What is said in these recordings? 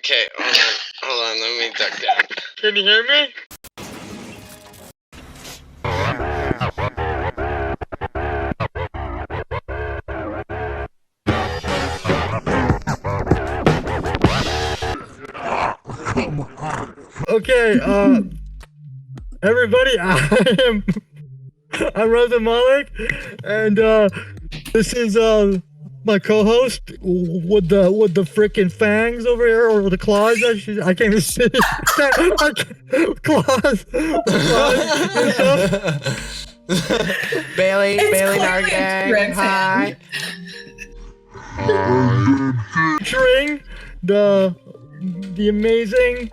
Okay, hold on, let me duck down. Can you hear me? Okay, everybody, I'm Raza Malik, and this is my co-host with the freaking fangs over here, or the claws. I can't even see. Claws. Bayley Nargang. Hi. Featuring the amazing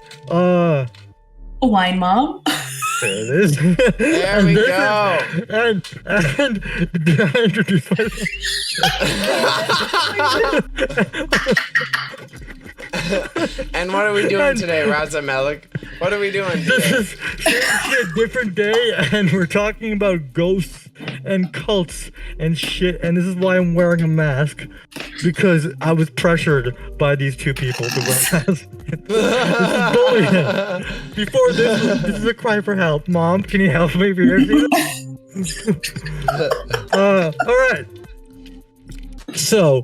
Wine Mom. There it is. There we go. And did I introduce myself? And what are we doing today, Raza Malik? What are we doing today? This is a different day, and we're talking about ghosts and cults and shit. And this is why I'm wearing a mask, because I was pressured by these two people to wear masks. This is bullying. Before this is a cry for help. Mom, can you help me? All right. So,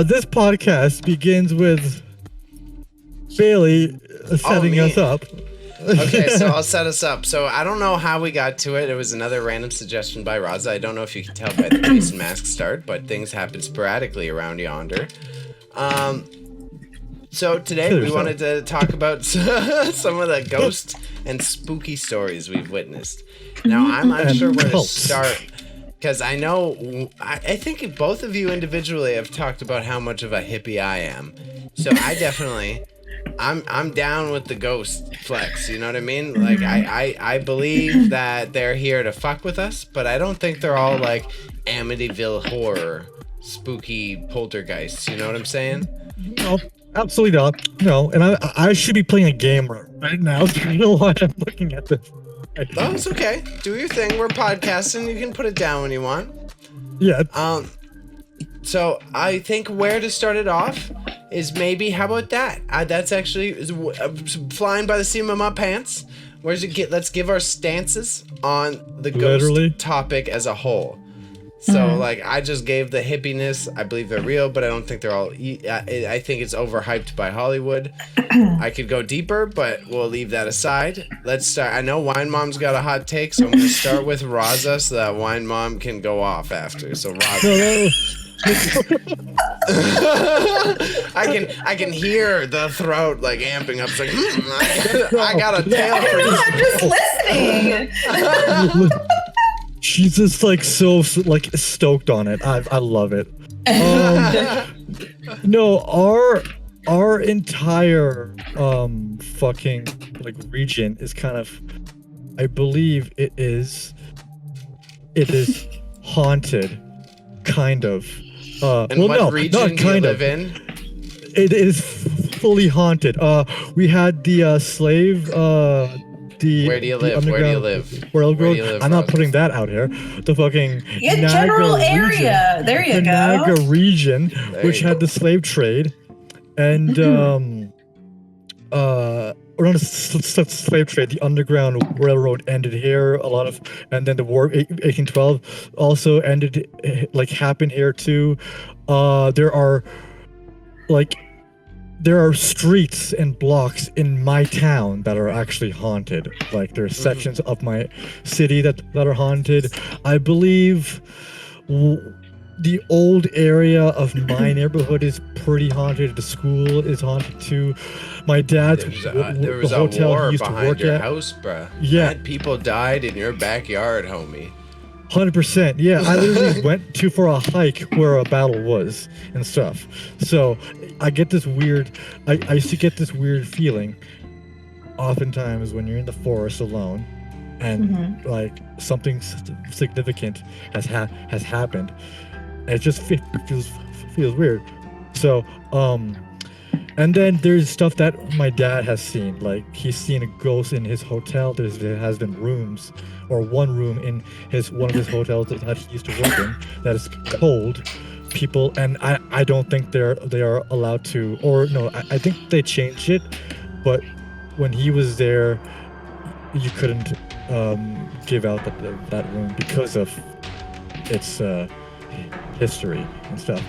this podcast begins with Bayley setting us up. Okay, so I'll set us up. So I don't know how we got to it. It was another random suggestion by Raza. I don't know if you can tell by the face and mask start, but things happen sporadically around yonder. So today we wanted to talk about some of the ghost and spooky stories we've witnessed. Now, I'm unsure where to start, because I know, I think both of you individually have talked about how much of a hippie I am. So I definitely... I'm down with the ghost flex, you know what I mean? Like, I believe that they're here to fuck with us, but I don't think they're all like Amityville horror, spooky poltergeists, you know what I'm saying? No, absolutely not. No, and I should be playing a game right now. I know why I'm looking at this. Oh, it's okay. Do your thing. We're podcasting. You can put it down when you want. Yeah. So I think where to start it off is maybe, how about that? That's actually flying by the seam of my pants. Where's it get? Let's give our stances on the ghost topic as a whole. So like, I just gave the hippiness. I believe they're real, but I don't think they're all. I think it's overhyped by Hollywood. I could go deeper, but we'll leave that aside. Let's start. I know Wine Mom's got a hot take, so I'm gonna start with Raza so that Wine Mom can go off after. So Raza. I can hear the throat like amping up. It's like, I got a tale for you. I'm just listening. She's just like so like stoked on it. I love it. No, our entire fucking like region is kind of, I believe it is haunted, kind of. And well, what region do you live in? It is fully haunted. We had the slave. Where do you live? Where do you live? I'm not putting that out here. The fucking general area. Region, there you the go. Naga region, which had the slave trade, and or not a slave trade. The Underground Railroad ended here. And then the war 1812 also ended, like happened here too. There are streets and blocks in my town that are actually haunted. Like there's sections of my city that are haunted. I believe the old area of my neighborhood is pretty haunted. The school is haunted too. My dad's there was the a hotel war he used to behind work your at. house, bruh. Yeah, Mad people died in your backyard, homie. 100%. Yeah, I literally went for a hike where a battle was and stuff. So I get this weird. I used to get this weird feeling, oftentimes when you're in the forest alone, and like something significant has happened. It just feels weird. So and then there's stuff that my dad has seen. Like he's seen a ghost in his hotel. There has been rooms, or one room in one of his hotels that he used to work in that is cold. people, and I don't think they are allowed to, or no, I think they changed it, but when he was there, you couldn't give out that room because of its history and stuff.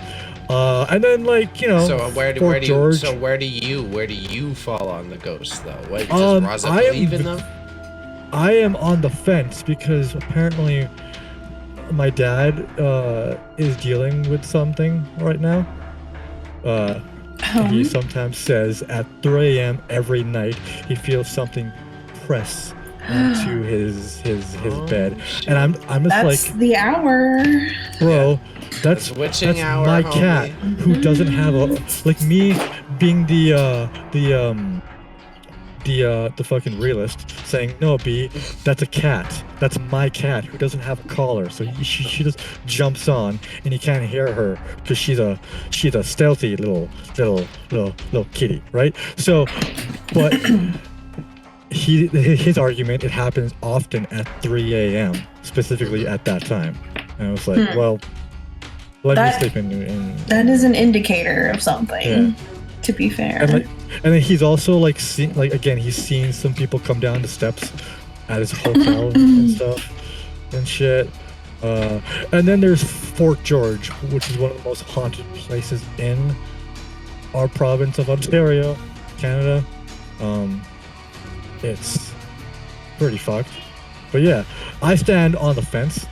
And then So where do you fall on the ghosts though? What, does Raza believe in them? I am on the fence because apparently my dad is dealing with something right now. He sometimes says at 3 a.m. every night he feels something press onto his bed, and I'm just That's like, the hour, bro. That's hour, my homie. cat who doesn't have a, like me being the fucking realist saying, no, B, that's a cat. That's my cat who doesn't have a collar. So she just jumps on and you can't hear her because she's a stealthy little kitty, right? So, but his argument, it happens often at 3 a.m. specifically at that time. And I was like, well, let me sleep in. That is an indicator of something. Yeah. To be fair. And then he's also he's seen some people come down the steps at his hotel and stuff and shit. And then there's Fort George, which is one of the most haunted places in our province of Ontario, Canada. It's pretty fucked. But yeah, I stand on the fence.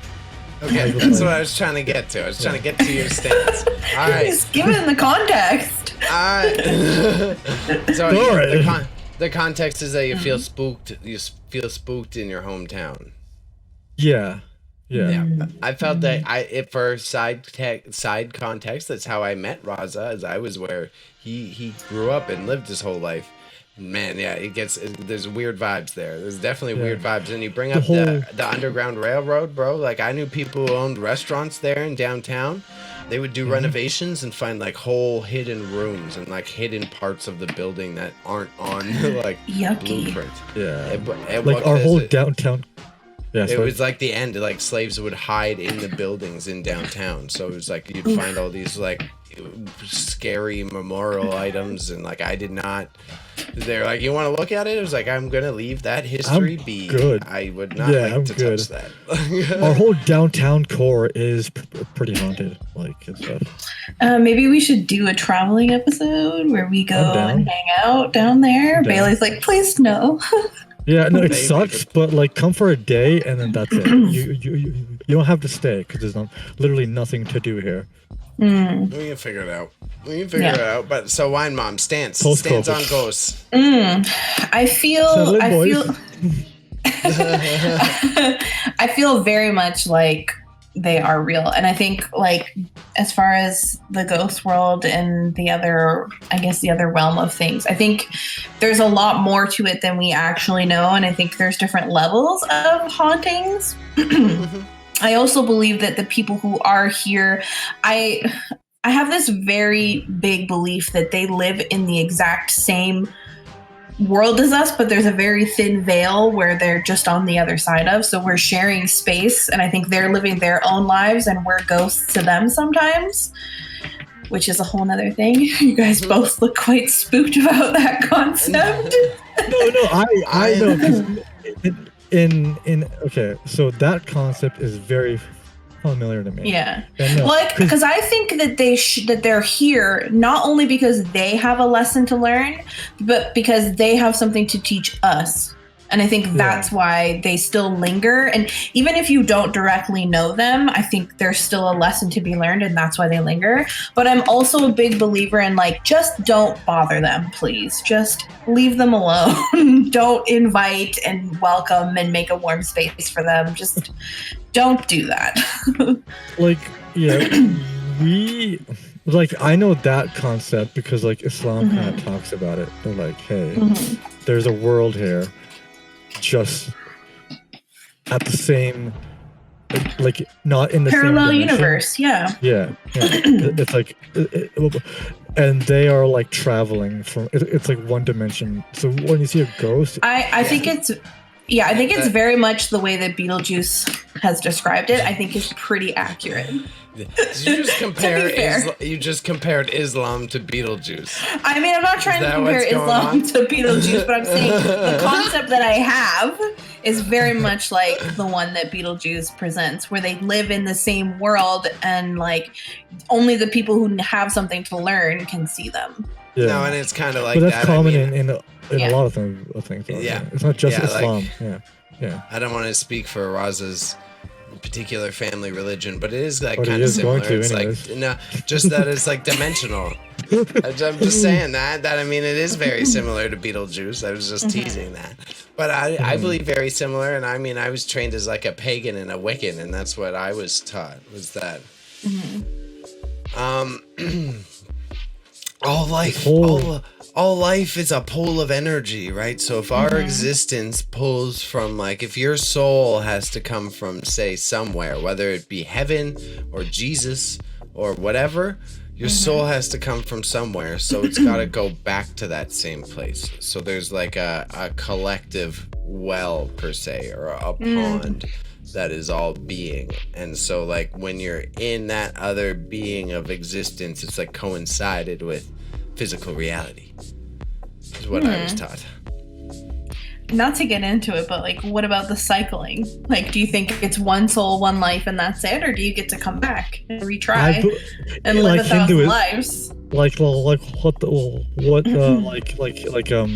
Okay, that's what I was trying to get to. I was trying to get to your stance. All right. Just give it the context. So the context is that you feel spooked. You feel spooked in your hometown. Yeah. I felt that for side context, that's how I met Raza, as I was where he grew up and lived his whole life. Man, yeah, there's weird vibes there. There's definitely weird vibes. And you bring up the Underground Railroad, bro. Like, I knew people who owned restaurants there in downtown. They would do renovations and find like whole hidden rooms and like hidden parts of the building that aren't on like blueprint. Yeah. Like our whole downtown. Yeah, it was like the end. Like slaves would hide in the buildings in downtown. So it was like you'd find all these like scary memorial items, and like I did not. They're like, you want to look at it? It was like, I'm gonna leave that history be. Good. I would not like to touch that. Our whole downtown core is pretty haunted, like and stuff. Maybe we should do a traveling episode where we go and hang out down there. Bailey's like, please no. Yeah, no, it sucks, but like come for a day and then that's it. You don't have to stay because there's literally nothing to do here. We can figure it out. It out. But so Wine Mom stance on ghosts. I feel very much like they are real, and I think like as far as the ghost world and the other realm of things, I think there's a lot more to it than we actually know, and I think there's different levels of hauntings. I also believe that the people who are here, I have this very big belief that they live in the exact same world as us, but there's a very thin veil where they're just on the other side of. So we're sharing space, and I think they're living their own lives, and we're ghosts to them sometimes, which is a whole nother thing. You guys both look quite spooked about that concept. No, I know. Okay, so that concept is very familiar to me. Yeah, because I think that that they're here not only because they have a lesson to learn, but because they have something to teach us. And I think that's why they still linger. And even if you don't directly know them, I think there's still a lesson to be learned, and that's why they linger. But I'm also a big believer in like, just don't bother them, please. Just leave them alone. Don't invite and welcome and make a warm space for them. Just don't do that. I know that concept because like Islam kind of talks about it. They're like, hey, there's a world here. Just at the same, like not in the parallel same universe. Yeah. It's like, and they are like traveling from. It's like one dimension. So when you see a ghost, I think it's. Yeah, I think it's very much the way that Beetlejuice has described it. I think is pretty accurate. Did you just compare? To be fair. You just compared Islam to Beetlejuice. I mean, I'm not trying to compare Islam to Beetlejuice, but I'm saying the concept that I have is very much like the one that Beetlejuice presents, where they live in the same world and like only the people who have something to learn can see them. Yeah. No, and it's kind of like but that's that. common I mean, in a lot of things. Yeah. It's not just Yeah, Islam. like- yeah. I don't want to speak for Raza's particular family religion, but it is like But kind he of is similar. going to It's anyways. like no, just that it's like dimensional. I'm just saying that I mean it is very similar to Beetlejuice. I was just teasing that, but I believe very similar. And I mean I was trained as like a pagan and a Wiccan, and that's what I was taught was that. All life is a pull of energy, right? So if our existence pulls from, like, if your soul has to come from, say, somewhere, whether it be heaven or Jesus or whatever, your soul has to come from somewhere. So it's got to go back to that same place. So there's like a collective well, per se, or a pond that is all being. And so, like, when you're in that other being of existence, it's like coincided with physical reality is what I was taught. Not to get into it, but like, what about the cycling? Like, do you think it's one soul, one life, and that's it, or do you get to come back and retry and live like 1,000 lives? Like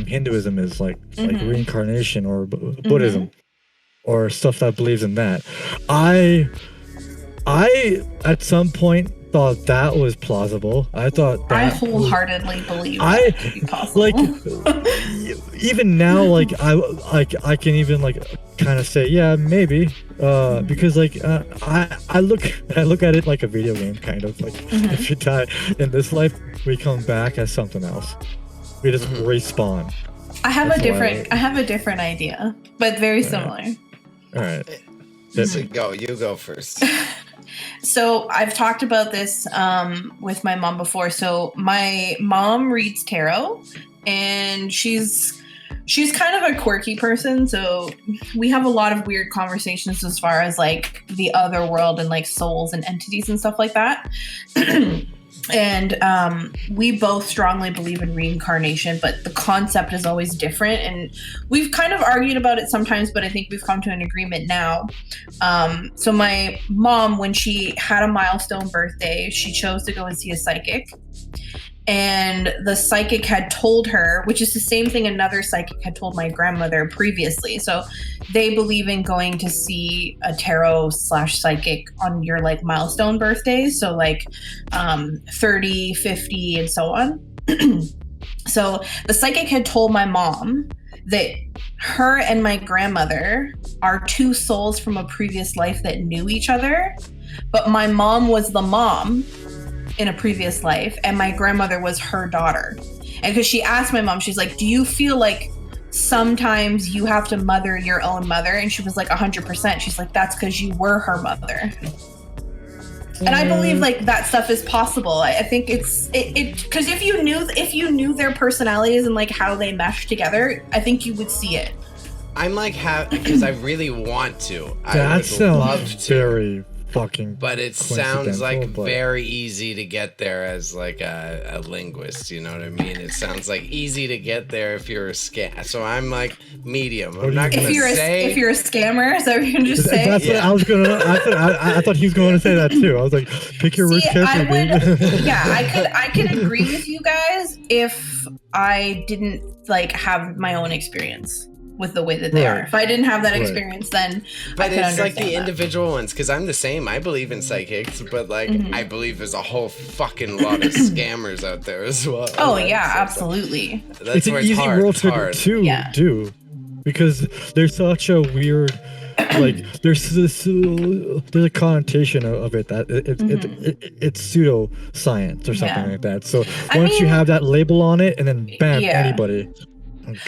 Hinduism is like reincarnation, or Buddhism, or stuff that believes in that. I at some point thought that was plausible. I thought that I wholeheartedly believe that could be possible. Like even now, like I can even like kind of say yeah, maybe, because like I look at it like a video game, kind of like if you die in this life, we come back as something else. We just respawn. I have a different idea, but very similar. All right. So you go first. So I've talked about this with my mom before. So my mom reads tarot, and she's kind of a quirky person. So we have a lot of weird conversations as far as like the other world and like souls and entities and stuff like that. And we both strongly believe in reincarnation, but the concept is always different. And we've kind of argued about it sometimes, but I think we've come to an agreement now. So my mom, when she had a milestone birthday, she chose to go and see a psychic. And the psychic had told her, which is the same thing another psychic had told my grandmother previously. So they believe in going to see a tarot/psychic on your like milestone birthdays. So like 30, 50, and so on. So the psychic had told my mom that her and my grandmother are two souls from a previous life that knew each other. But my mom was the mom in a previous life, and my grandmother was her daughter. And because she asked my mom, she's like, do you feel like sometimes you have to mother your own mother? And she was like 100%. She's like, that's because you were her mother. And I believe like that stuff is possible. I think it's because if you knew their personalities and like how they mesh together, I think you would see it. I'm like, because I really want to. That sounds love to. very fucking, but it sounds like coincidental, very easy to get there as like a linguist. You know what I mean? It sounds like easy to get there if you're a scam. So I'm like medium. I'm not gonna say if you're a scammer. Is that what you're gonna just say? That's what I was gonna. I thought he was going to say that too. I was like, pick your words carefully. I could agree with you guys if I didn't like have my own experience with the way that they are. If I didn't have that experience, then but I could it's like the that. individual ones, because I'm the same. I believe in psychics, but like I believe there's a whole fucking lot of scammers out there as well. Oh yeah, absolutely. That's it's an easy hard. world to do, because there's such a weird, like there's a connotation of it that it's pseudoscience or something like that. So once you have that label on it, and then bam, anybody.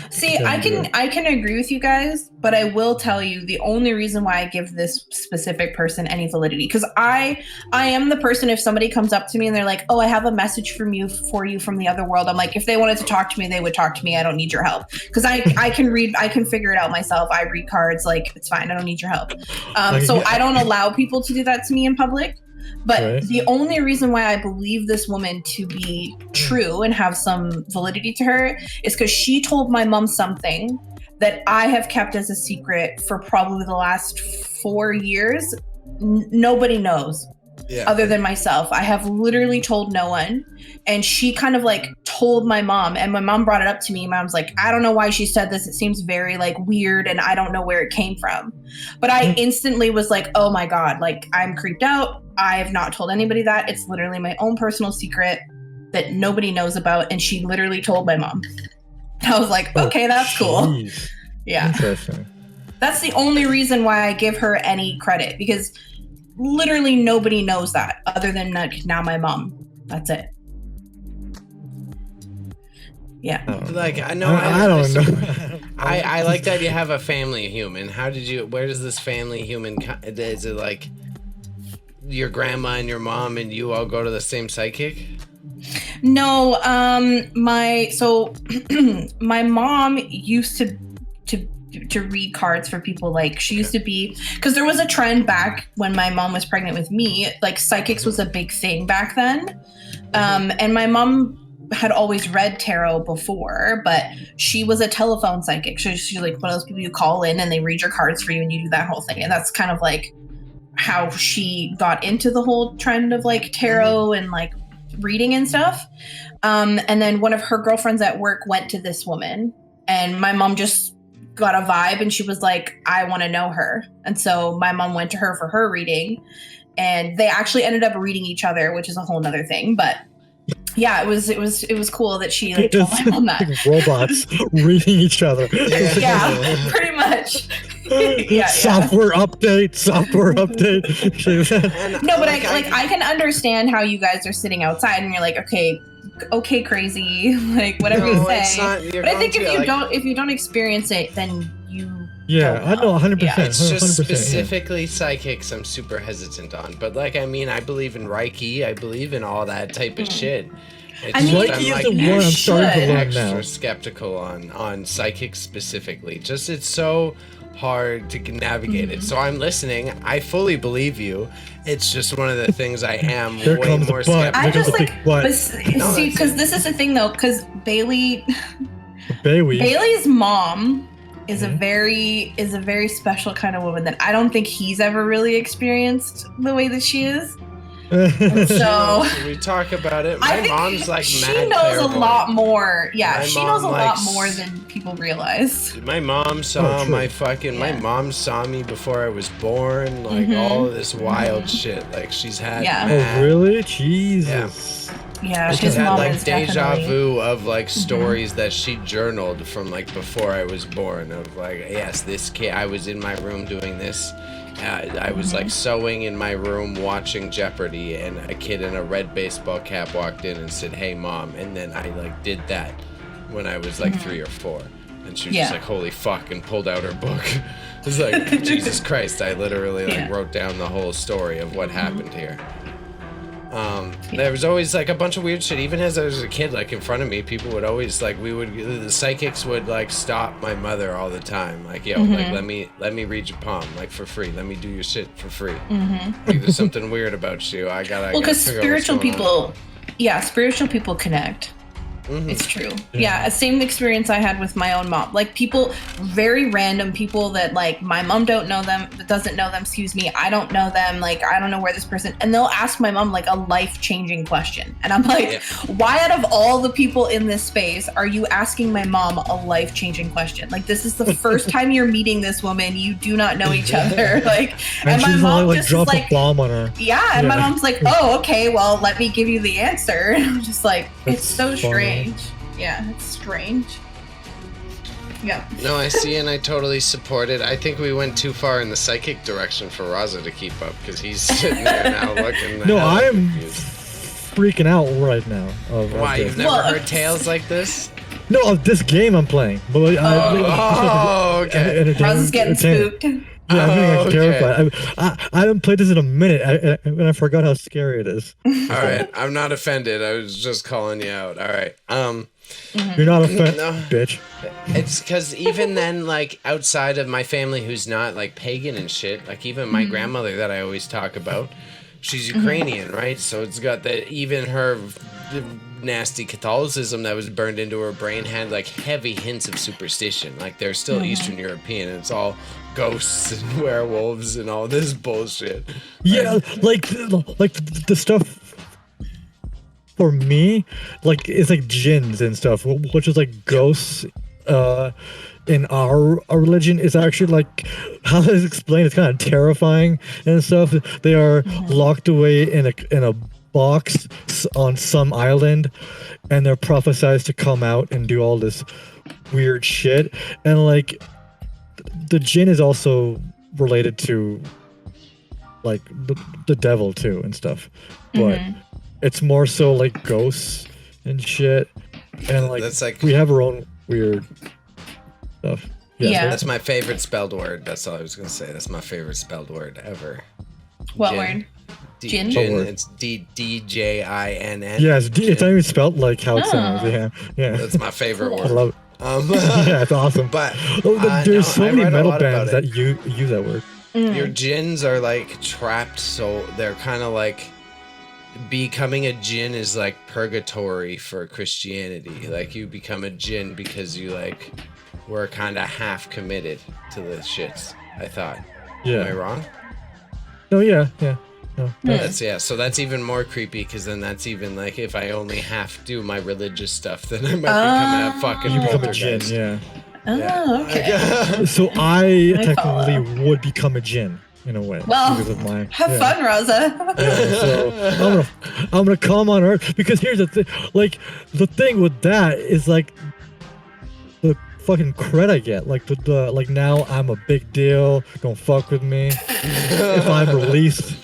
See, I can agree with you guys, but I will tell you the only reason why I give this specific person any validity, because I am the person, if somebody comes up to me and they're like, oh, I have a message for you from the other world, I'm like, if they wanted to talk to me, they would talk to me. I don't need your help, because I can figure it out myself. I read cards, like it's fine. I don't need your help. So I don't allow people to do that to me in public. But Right. the only reason why I believe this woman to be true and have some validity to her is because she told my mom something that I have kept as a secret for probably the last 4 years. Nobody knows. Yeah. Other than myself. I have literally told no one. And she kind of like told my mom, and my mom brought it up to me. My mom's like, I don't know why she said this. It seems very like weird and I don't know where it came from. But I instantly was like, oh my God, like I'm creeped out. I have not told anybody that. It's literally my own personal secret that nobody knows about. And she literally told my mom. I was like, okay, that's cool. Jeez. Yeah. Interesting. That's the only reason why I give her any credit, because literally nobody knows that other than like now my mom. That's it. Yeah. Like I know. I don't know. I like that you have a family human. Where does this family human? Is it like your grandma and your mom and you all go to the same psychic? No. My mom used to read cards for people. Like she used to be, because there was a trend back when my mom was pregnant with me, like psychics was a big thing back then. And my mom had always read tarot before, but she was a telephone psychic. So she's like one of those people you call in and they read your cards for you and you do that whole thing. And that's kind of like how she got into the whole trend of like tarot and like reading and stuff. And then one of her girlfriends at work went to this woman, and my mom just got a vibe and she was like, I want to know her. And so my mom went to her for her reading, and they actually ended up reading each other, which is a whole nother thing. But yeah, it was cool that she like told my mom that. Robots reading each other. Yeah, pretty much. Yeah. Software update. No, but I can understand how you guys are sitting outside and you're like, okay, crazy, like whatever you say. But I think if you don't experience it, then you. Yeah, I know 100%. Yeah. It's just 100%, specifically psychics I'm super hesitant on. But like, I mean, I believe in Reiki. I believe in all that type of shit. I mean, Reiki is the one I'm starting to learn extra now. skeptical on psychics specifically. Just it's so hard to navigate it. So I'm listening. I fully believe you. It's just one of the things I am There way comes more the butt. skeptical. I just like, What? but see, because this is the thing though, because Bailey's mom is a very special kind of woman that I don't think he's ever really experienced the way that she is. So we talk about it. I My think mom's like she mad knows clairvoyant. a lot more. Yeah, My she mom knows a lot likes- more than people realize. My mom saw true. my mom saw me before I was born, like all of this wild shit. Like she's had Yeah. mad- Oh, really? Jesus. Yeah, She's his had mom like is deja definitely. vu of like stories that she journaled from like before I was born. Of like, yes, this kid. I was in my room doing this. I was like sewing in my room watching Jeopardy, and a kid in a red baseball cap walked in and said, "Hey, mom," and then I like did that when I was like 3 or 4, and she was just Yeah. like, "Holy fuck," and pulled out her book. It's like, Jesus Christ! I literally like wrote down the whole story of what happened here. There was always like a bunch of weird shit. Even as I was a kid, like in front of me, people would always like the psychics would like stop my mother all the time. Like, yo, like let me read your palm like for free. Let me do your shit for free. Like there's something weird about you. I gotta. Well, because figure out what's spiritual going on. people, spiritual people connect. It's true. Yeah, same experience I had with my own mom. Like people, very random people that like my mom doesn't know them. Excuse me. I don't know them. Like I don't know where this person. And they'll ask my mom like a life-changing question, and I'm like, why out of all the people in this space are you asking my mom a life-changing question? Like this is the first time you're meeting this woman. You do not know each other. Like, And my she's mom like just drop is a like. bomb on her. Yeah, and my mom's like, "Oh, okay, well, let me give you the answer." And I'm just like, That's it's so funny. strange. Yeah, it's strange. Yeah. No, I see, and I totally support it. I think we went too far in the psychic direction for Raza to keep up, because he's sitting there now looking. No, hella I am confused. freaking out right now. Why, you've never heard tales like this? No, of this game I'm playing. But Oh, okay. Raza's getting spooked. Yeah, I'm getting Oh, terrified. I haven't played this in a minute, and I forgot how scary it is. All right, I'm not offended. I was just calling you out. All right. You're not a fan, No. bitch. It's because even then, like outside of my family, who's not like pagan and shit, like even my grandmother that I always talk about, she's Ukrainian, right? So it's got that. Even her nasty Catholicism that was burned into her brain had like heavy hints of superstition. Like they're still Mm-hmm. Eastern European, and it's all ghosts and werewolves and all this bullshit. Yeah, like the stuff for me, like it's like jinns and stuff, which is like ghosts. In our religion, is actually like, how is it explained? It's kind of terrifying and stuff. They are locked away in a box on some island, and they're prophesied to come out and do all this weird shit. And like, the jinn is also related to like the devil too and stuff, but it's more so like ghosts and shit. And like, That's like- we have our own weird stuff. Yeah. That's my favorite spelled word. That's all I was gonna say. That's my favorite spelled word ever. What Jinn. word? Jinn. Jinn? What word? It's DJINN. Yeah, it's not even spelled like how it Oh. sounds. Yeah. That's my favorite I word. love it. Yeah, it's awesome. But There's no, so I many read a metal lot about bands it. that use that word. Your jinns are like trapped, so they're kind of like becoming a jinn is like purgatory for Christianity. Like you become a jinn because you like were kind of half committed to the shits. I thought. Yeah. Am I wrong? No, yeah. No, So that's even more creepy because then that's even like if I only half do my religious stuff, then I might become a fucking you become a jinn. poltergeist. Yeah. Oh, okay. So I I technically follow. would become a jinn in a way Well, because of my. Have yeah. fun, Raza. Yeah, so I'm gonna come on Earth because here's the thing. Like the thing with that is like the fucking cred I get. Like the like now I'm a big deal. Don't fuck with me. If I'm released,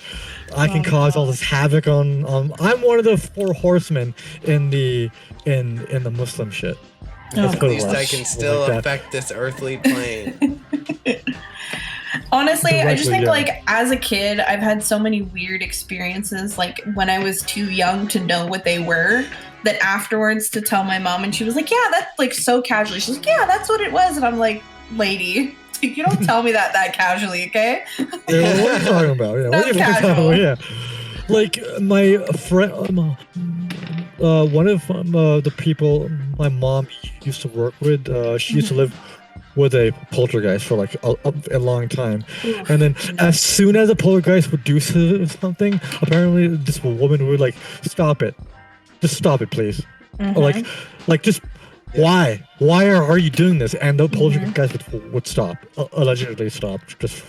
I can cause all this havoc on. I'm one of the 4 horsemen in the Muslim shit. Let's At put it least like- I can still like that. affect this earthly plane. Honestly, I just Directly, think yeah. like as a kid, I've had so many weird experiences. Like when I was too young to know what they were, that afterwards to tell my mom, and she was like, "Yeah, that's like so casually." She's like, "Yeah, that's what it was," and I'm like, "Lady, you don't tell me that casually, okay?" Yeah, what are you talking about? Yeah, what are you That's talking about? casual. Yeah, like my friend, one of the people my mom used to work with, she used to live with a poltergeist for like a long time, and then as soon as a poltergeist would do something, apparently this woman would like, "Stop it, just stop it, please," or like just. Why are you doing this? And the poltergeist would stop, allegedly stop, just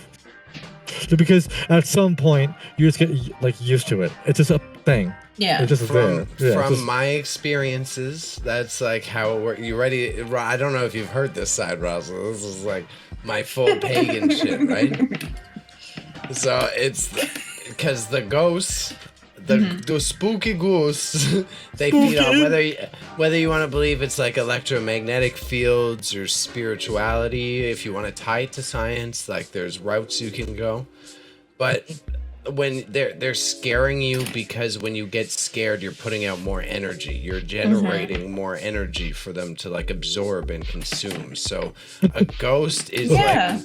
because at some point you just get like used to it. It's just a thing. Yeah. It's just there. From Yeah, it's just- my experiences, that's like how it works. You ready? I don't know if you've heard this side, Raza. This is like my full pagan shit, right? So it's because the ghosts, the spooky ghosts, they feed on whether you want to believe it's like electromagnetic fields or spirituality. If you want to tie it to science, like there's routes you can go, but when they're scaring you because when you get scared you're putting out more energy, you're generating more energy for them to like absorb and consume. So a ghost is Yeah.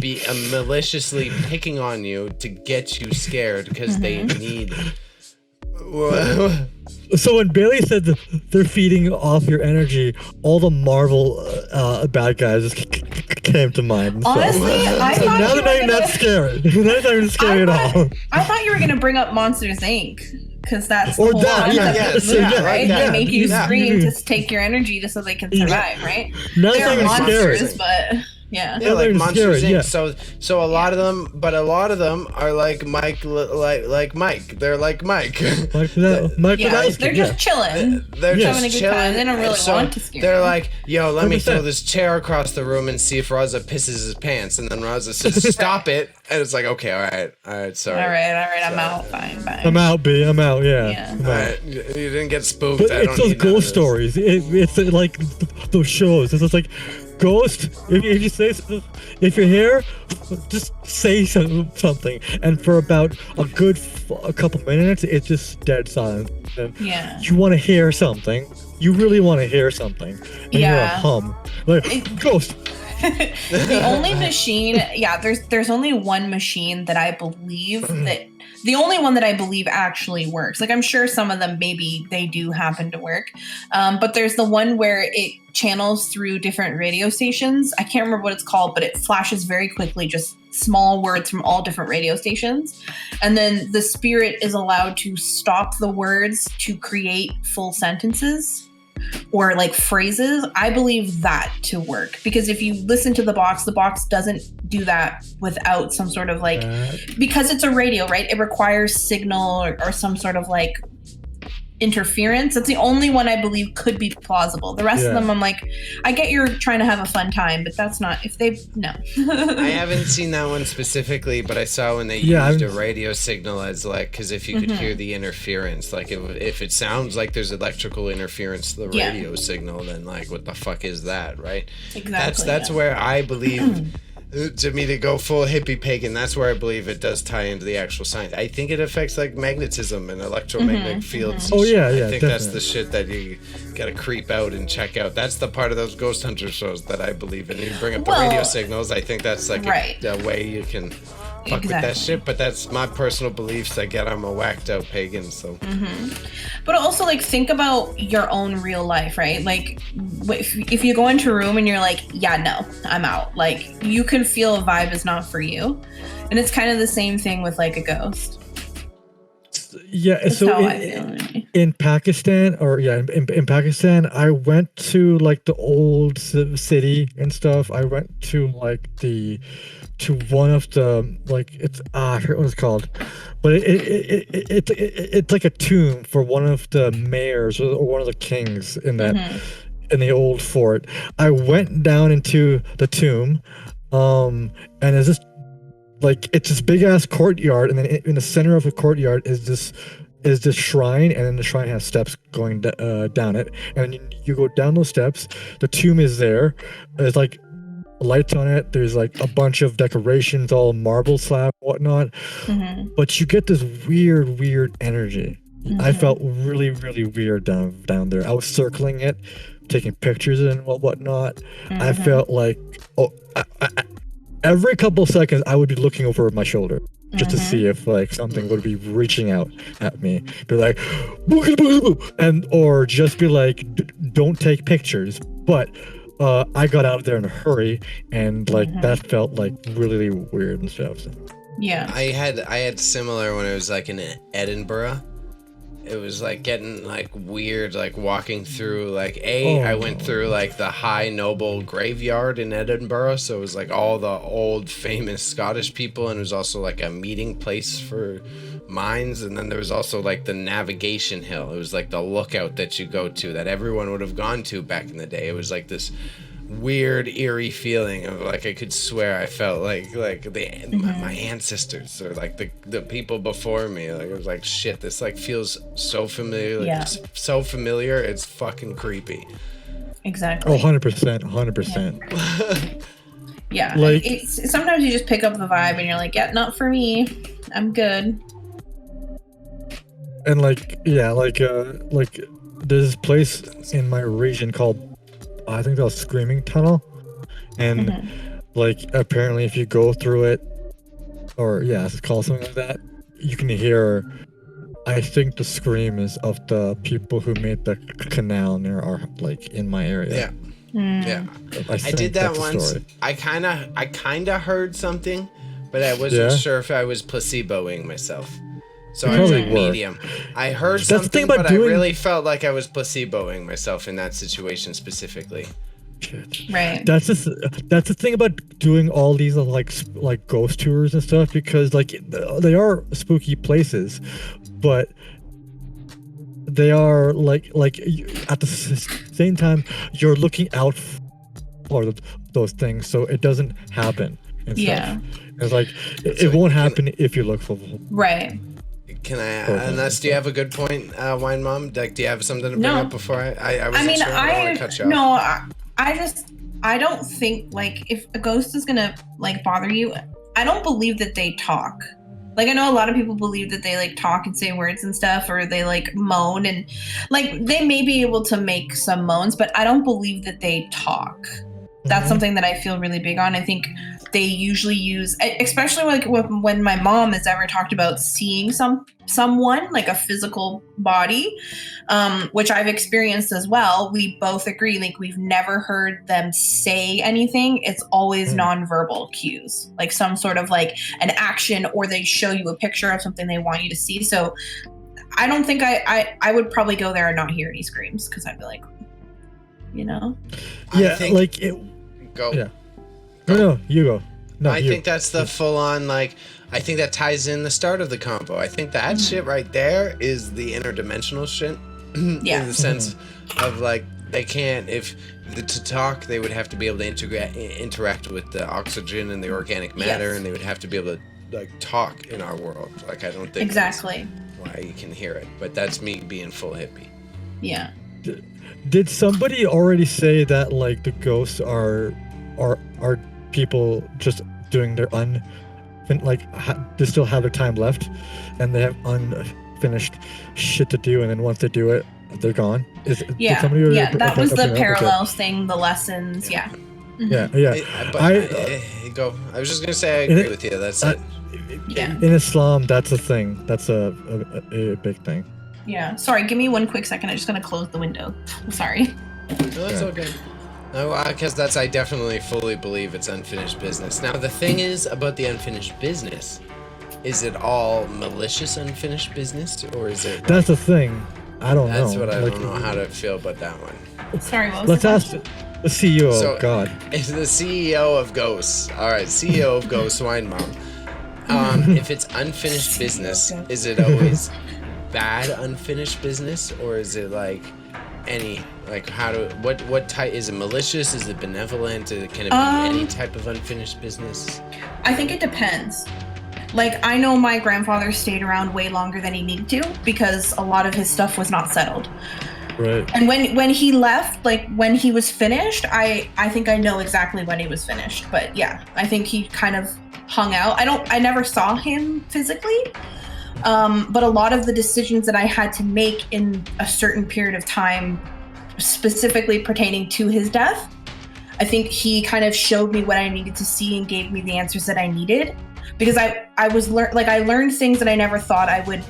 like maliciously picking on you to get you scared because they need So when Bailey said that they're feeding off your energy, all the Marvel bad guys just came to mind. So- Honestly, I so thought now you they're were not gonna- scary. They're not even scary at all. I thought you were gonna bring up Monsters Inc. Because that's the Or whole that, concept yeah, of the so movie, yeah, right? yeah, They make you yeah. scream to take your energy just so they can survive, right? Now They're even monsters, scary. but yeah. Yeah, like they're Monsters scary, Inc. yeah. So a lot of them are like Mike, like Mike. They're like Mike. Like that, Mike Yeah, Wazowski, they're just chilling. They're Yeah. just Having a good chilling. time. They don't really So want to scare They're you. like, yo, let me 100%. throw this chair across the room and see if Raza pisses his pants. And then Raza says, stop it. And it's like, okay, all right, sorry. All right, I'm out. Fine. I'm out, B. I'm out. Yeah. Yeah. I'm All out. right, you didn't get spooked. But I it's don't those need none of ghost this. stories. It's like those shows. It's just like, ghost. If you say something, if you're here, just say something. And for about a couple minutes, it's just dead silent. And Yeah. you want to hear something. You really want to hear something. And you're a Yeah. hum. Like, ghost. The only machine, there's only one machine that I believe that the only one that I believe actually works. Like I'm sure some of them maybe they do happen to work, but there's the one where it channels through different radio stations. I can't remember what it's called, but it flashes very quickly, just small words from all different radio stations, and then the spirit is allowed to stop the words to create full sentences or like phrases. I believe that to work, because if you listen to the box doesn't do that without some sort of like, because it's a radio, right? It requires signal or some sort of like interference. That's the only one I believe could be plausible. The rest of them, I'm like, I get you're trying to have a fun time, but that's not, if they, no. I haven't seen that one specifically, but I saw when they used a radio signal as like, because if you could hear the interference, like if it sounds like there's electrical interference to the radio signal, then like what the fuck is that, right? Exactly. That's where I believe to me to go full hippie pagan, that's where I believe it does tie into the actual science. I think it affects like magnetism and electromagnetic fields. Oh yeah, I think definitely. that's the shit that you gotta creep out and check out. That's the part of those ghost hunter shows that I believe in. You bring up the radio signals. I think that's like a way you can fuck with that shit. But that's my personal beliefs. Again, I'm a whacked out pagan, so. But also, like, think about your own real life, right? Like, if you go into a room and you're like, yeah, no, I'm out. Like, you can feel a vibe is not for you. And it's kind of the same thing with, like, a ghost. Yeah, That's so how I feel. in Pakistan, in Pakistan, I went to, like, the old city and stuff. I went to, like, to one of the, like, it's I forget what it's called, but it's like a tomb for one of the mayors or one of the kings in that in the old fort. I went down into the tomb, and there's this, like, it's this big ass courtyard, and then in the center of the courtyard is this shrine, and then the shrine has steps going down it, and you go down those steps. The tomb is there. There's like lights on it. There's like a bunch of decorations, all marble slab, whatnot. But you get this weird energy. I felt really weird down there. I was circling it, taking pictures and whatnot. I felt like every couple of seconds I would be looking over my shoulder just to see if like something would be reaching out at me, be like boo, boo, boo, and or just be like don't take pictures. But I got out of there in a hurry, and like that felt like really weird and stuff. So. Yeah, I had similar when I was like in Edinburgh. It was like getting like weird, like walking through like I went through like the High Noble graveyard in Edinburgh, so it was like all the old famous Scottish people, and it was also like a meeting place for mines. And then there was also like the navigation hill. It was like the lookout that you go to that everyone would have gone to back in the day. It was like this weird eerie feeling of like I could swear I felt like my ancestors or like the people before me. Like it was like shit, this like feels so familiar, like it's so familiar, it's fucking creepy. Exactly. Oh, 100%. Yeah, like it's sometimes you just pick up the vibe and you're like, yeah, not for me, I'm good. And like there's this place in my region called, I think that was Screaming Tunnel, and like apparently if you go through it, or it's called something like that, you can hear, I think the scream is of the people who made the canal near our, like in my area. I did that once. I kind of heard something, but I wasn't sure if I was placeboing myself. So I was like medium. I heard something, but I really felt like I was placeboing myself in that situation specifically. Right. That's the thing about doing all these like ghost tours and stuff, because like they are spooky places, but they are like at the same time you're looking out for those things, so it doesn't happen. And stuff. It's like it won't happen if you look for right. Can I, unless, do you have a good point, Wine Mom? Like, do you have something to bring up before I wasn't sure. I don't want to cut you off. No, I don't think, like, if a ghost is gonna, like, bother you, I don't believe that they talk. Like, I know a lot of people believe that they, like, talk and say words and stuff, or they, like, moan, and, like, they may be able to make some moans, but I don't believe that they talk. That's Mhm. something that I feel really big on. I think they usually use, especially like when my mom has ever talked about seeing someone like a physical body, which I've experienced as well. We both agree, like we've never heard them say anything. It's always nonverbal cues, like some sort of like an action, or they show you a picture of something they want you to see. So I don't think I would probably go there and not hear any screams, because I'd be like, you know. Yeah, I think, like it. go. Yeah. No, you go. No, I think that's the full on, like, I think that ties in the start of the combo. I think that shit right there is the interdimensional shit. Yeah. In the sense of, like, they can't, to talk, they would have to be able to interact with the oxygen and the organic matter, Yes. and they would have to be able to, like, talk in our world. Like, I don't think Exactly. that's why you can hear it. But that's me being full hippie. Yeah. Did somebody already say that like the ghosts are people just doing their they still have their time left, and they have unfinished shit to do, and then once they do it, they're gone? Yeah. Did somebody already That was the okay. parallels thing, the lessons. Yeah. Yeah. Go. I was just gonna say I agree with you. That's it. Yeah. In Islam, that's a thing. That's a big thing. Yeah. Sorry, give me one quick second. I'm just gonna close the window. I'm sorry. No, that's okay. No, because I definitely fully believe it's unfinished business. Now, the thing is about the unfinished business, is it all malicious unfinished business, or is it... That's the thing. I don't know. That's what I don't know how to feel about that one. Sorry, what was Let's the ask question? the CEO. So, God. It's the CEO of Ghosts. All right, CEO of Ghosts Wine Mom. If it's unfinished business, is it always bad unfinished business, or is it like any, like what type, is it malicious, is it benevolent, can it be any type of unfinished business? I think it depends. Like, I know my grandfather stayed around way longer than he needed to, because a lot of his stuff was not settled. Right. And when he left, like when he was finished, I think I know exactly when he was finished. But yeah, I think he kind of hung out. I never saw him physically. But a lot of the decisions that I had to make in a certain period of time, specifically pertaining to his death, I think he kind of showed me what I needed to see and gave me the answers that I needed. Because I learned things that I never thought I would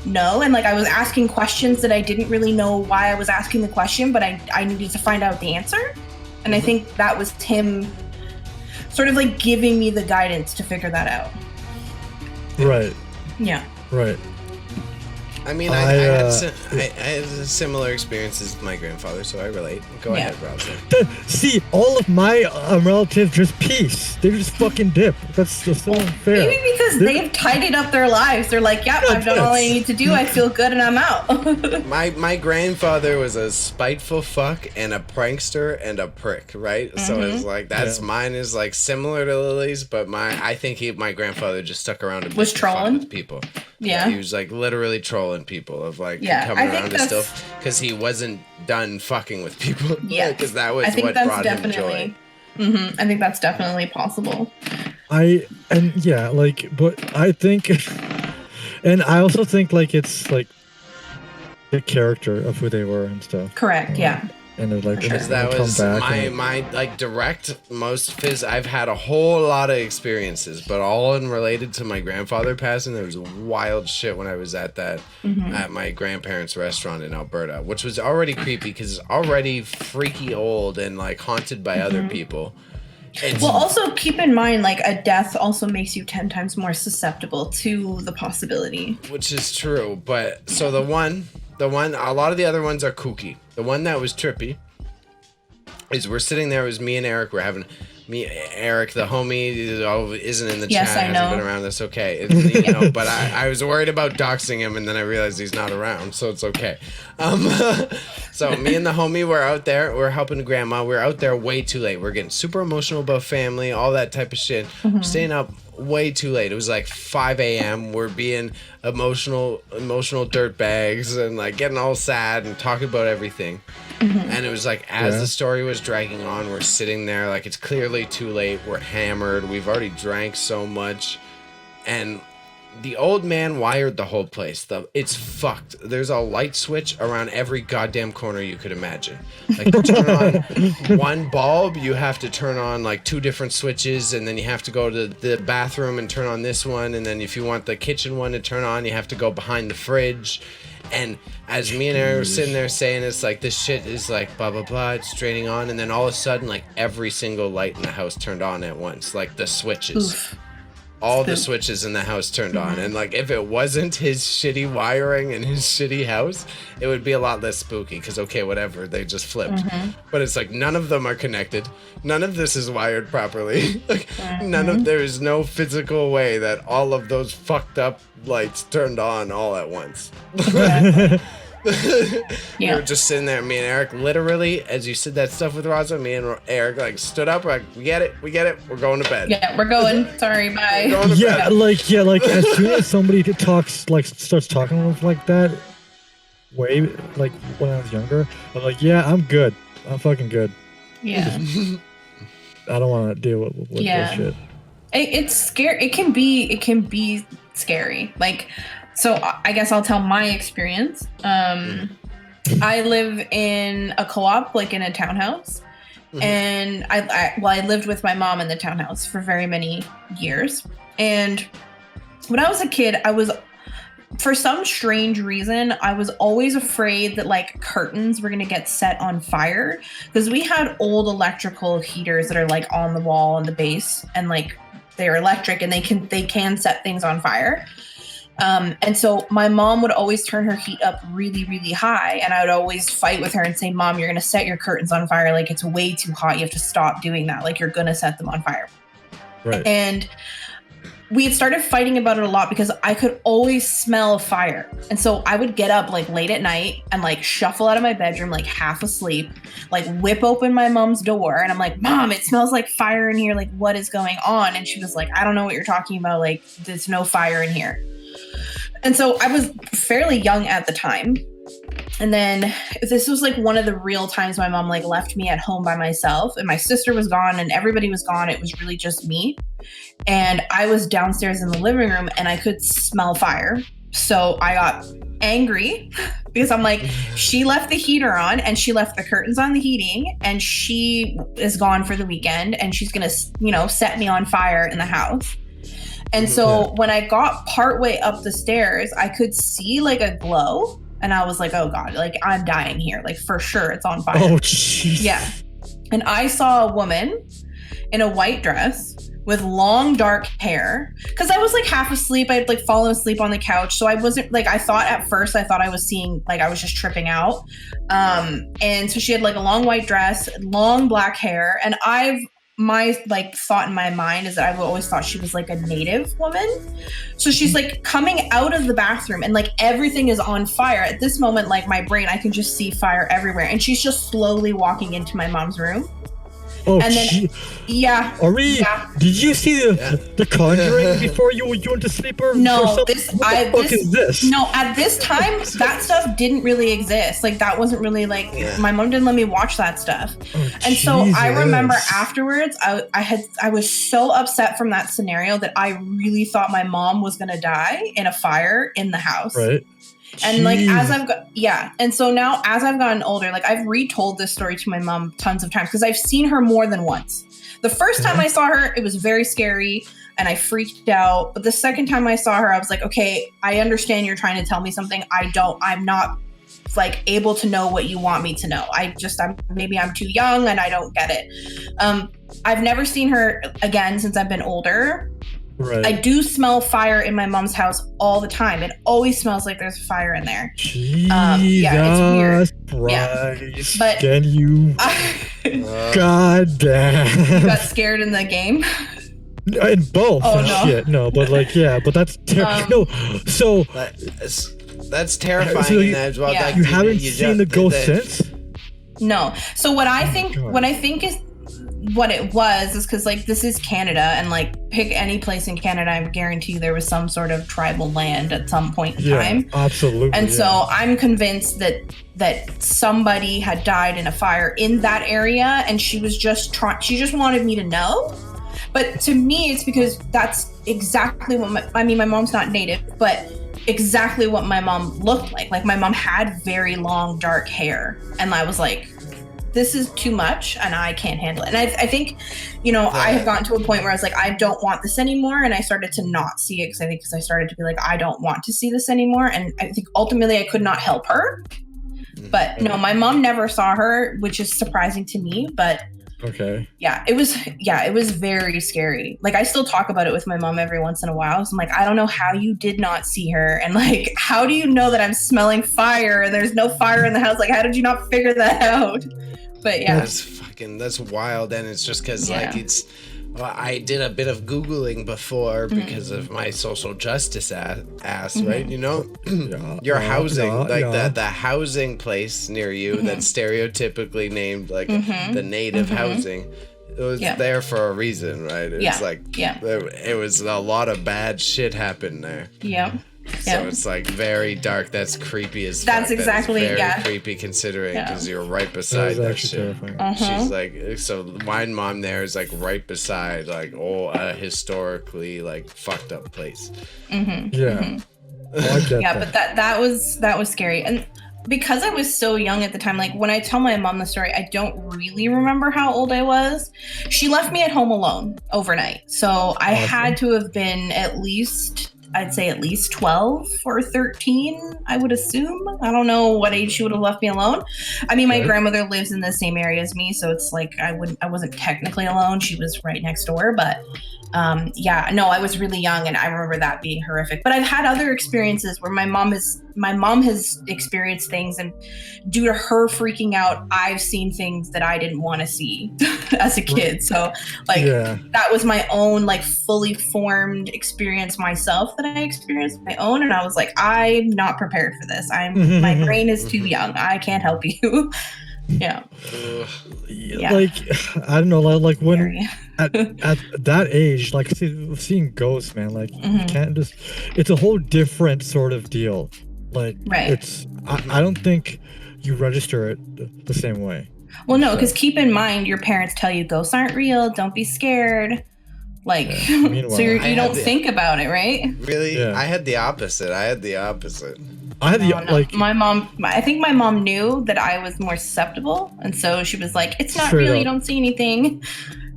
know, and like I was asking questions that I didn't really know why I was asking the question, but I needed to find out the answer. And I think that was him sort of like giving me the guidance to figure that out. Right. Yeah. Right. I mean, I had a similar experience as my grandfather, so I relate. Go ahead, Raza. See, all of my relatives just peace. They just fucking dip. That's just so unfair. Maybe because they've tidied up their lives. They're like, yep, I've done all I need to do. I feel good and I'm out. My grandfather was a spiteful fuck and a prankster and a prick, right? So it's like, mine is like similar to Lily's, but I think my grandfather just stuck around and was trolling with people. Yeah. He was like literally trolling people of like coming around and stuff, because he wasn't done fucking with people. Yeah. Because that was what brought him joy. I think that's definitely possible. But I think, and I also think like it's like the character of who they were and stuff. Correct. Yeah. And they're like, Because that was my like direct I've had a whole lot of experiences, but all related to my grandfather passing. There was wild shit when I was at that at my grandparents' restaurant in Alberta, which was already creepy because it's already freaky old and like haunted by other people. Well, also keep in mind, like a death also makes you 10 times more susceptible to the possibility. Which is true, but so the one, a lot of the other ones are kooky. The one that was trippy is we're sitting there. It was me and Eric. We're having Eric, the homie, isn't in the chat. Hasn't been around. That's okay. But I was worried about doxing him, and then I realized he's not around, so it's okay. So me and the homie were out there. We're helping grandma. We're out there way too late. We're getting super emotional about family, all that type of shit. Staying up way too late. It was like 5 a.m. We're being emotional dirt bags and like getting all sad and talking about everything. And it was like as the story was dragging on, we're sitting there like it's clearly too late. We're hammered. We've already drank so much, and the old man wired the whole place. It's fucked. There's a light switch around every goddamn corner you could imagine. Like, to turn on one bulb, you have to turn on like 2 different switches, and then you have to go to the bathroom and turn on this one, and then if you want the kitchen one to turn on, you have to go behind the fridge. And as me and Eric were sitting there saying, it's like, this shit is like blah blah blah, it's draining on, and then all of a sudden, like, every single light in the house turned on at once, like the switches. Oof. All the switches in the house turned on, and like, if it wasn't his shitty wiring and his shitty house, it would be a lot less spooky, because okay, whatever, they just flipped. But it's like, none of them are connected, none of this is wired properly. Like, there is no physical way that all of those fucked up lights turned on all at once. We were just sitting there, me and Eric, literally, as you said that stuff with Raza, me and Eric like stood up, like, we get it, we're going to bed. Yeah, we're going. Sorry, bye. Like as soon as somebody starts talking like that, like when I was younger, I'm like, yeah, I'm good. I'm fucking good. Yeah. I don't want to deal with bullshit. It's scary. It can be scary. Like, so I guess I'll tell my experience. I live in a co-op, like in a townhouse. And I lived with my mom in the townhouse for very many years. And when I was a kid, for some strange reason, I was always afraid that like curtains were going to get set on fire, because we had old electrical heaters that are like on the wall in the base, and like they're electric and they can set things on fire. And so my mom would always turn her heat up really, really high. And I would always fight with her and say, Mom, you're going to set your curtains on fire. Like, it's way too hot. You have to stop doing that. Like, you're going to set them on fire. Right. And we had started fighting about it a lot because I could always smell fire. And so I would get up like late at night and like shuffle out of my bedroom, like half asleep, like whip open my mom's door. And I'm like, Mom, it smells like fire in here. Like, what is going on? And she was like, I don't know what you're talking about. Like, there's no fire in here. And so I was fairly young at the time. And then this was like one of the real times my mom like left me at home by myself, and my sister was gone and everybody was gone. It was really just me. And I was downstairs in the living room and I could smell fire. So I got angry because I'm like, she left the heater on and she left the curtains on the heating, and she is gone for the weekend, and she's going to, set me on fire in the house. And so when I got partway up the stairs, I could see like a glow, and I was like, oh God, like I'm dying here. Like, for sure it's on fire. Oh, jeez. Yeah. And I saw a woman in a white dress with long dark hair, because I was like half asleep. I had like fallen asleep on the couch. So I wasn't like, I thought I was seeing, like, I was just tripping out. And so she had like a long white dress, long black hair. And my like thought in my mind is that I've always thought she was like a native woman. So she's like coming out of the bathroom and like everything is on fire. At this moment, like my brain, I can just see fire everywhere. And she's just slowly walking into my mom's room. Oh, and then, yeah. Did you see the Conjuring before you went to sleep? Or no, what the fuck is this? No, at this time, that stuff didn't really exist. Like, that wasn't really like, my mom didn't let me watch that stuff. Oh, and so I remember afterwards, I was so upset from that scenario that I really thought my mom was going to die in a fire in the house. Right. And like, and so now as I've gotten older, like I've retold this story to my mom tons of times because I've seen her more than once. The first time I saw her, it was very scary and I freaked out. But the second time I saw her, I was like, okay, I understand you're trying to tell me something. I'm not like able to know what you want me to know. Maybe I'm too young and I don't get it. I've never seen her again since I've been older. Right. I do smell fire in my mom's house all the time. It always smells like there's fire in there. Jesus it's weird. Christ. But can you? God damn. You got scared in the game? In both. Oh no. Shit, no, but like, yeah, but that's no. So that's terrifying. So you, like, you haven't seen the ghost since? No. So what I think is what it was is because like this is Canada, and like pick any place in Canada, I guarantee there was some sort of tribal land at some point in time. Absolutely. And so I'm convinced that somebody had died in a fire in that area, and she was just she just wanted me to know. But to me, it's because that's exactly what my mom's not native, but exactly what my mom looked like. Like my mom had very long, dark hair. And I was like, this is too much and I can't handle it. And I think, I have gotten to a point where I was like, I don't want this anymore. And I started to not see it because I started to be like, I don't want to see this anymore. And I think ultimately I could not help her. But no, my mom never saw her, which is surprising to me. But okay. It was very scary. Like I still talk about it with my mom every once in a while. So I'm like, I don't know how you did not see her. And like, how do you know that I'm smelling fire and there's no fire in the house? Like, how did you not figure that out? But yeah. That's wild. And it's just because I did a bit of Googling before because of my social justice ass, right? Your housing, the housing place near you that's stereotypically named like the native housing. It was there for a reason, right? It's it was a lot of bad shit happened there. Yeah. So it's like very dark. That's creepy as fuck. That's exactly very creepy considering because you're right beside that shit. She's like, so my mom there is like right beside like a historically like fucked up place. But that was scary. And because I was so young at the time, like when I tell my mom the story, I don't really remember how old I was. She left me at home alone overnight. So I had to have been I'd say at least 12 or 13, I would assume. I don't know what age she would have left me alone. I mean, my grandmother lives in the same area as me, so it's like I wasn't technically alone. She was right next door, but I was really young and I remember that being horrific. But I've had other experiences where my mom has experienced things, and due to her freaking out, I've seen things that I didn't want to see as a kid. So that was my own like fully formed experience myself that I experienced my own, and I was like, I'm not prepared for this. My brain is too young. I can't help you. Like I don't know, like when at that age, like seeing ghosts, man, like you can't just, it's a whole different sort of deal. Like it's I don't think you register it the same way. Well, no, because keep in mind your parents tell you ghosts aren't real, don't be scared. Like so you don't think about it, right? Really? I had the opposite. My mom, I think my mom knew that I was more susceptible, and so she was like, it's not real, you don't see anything,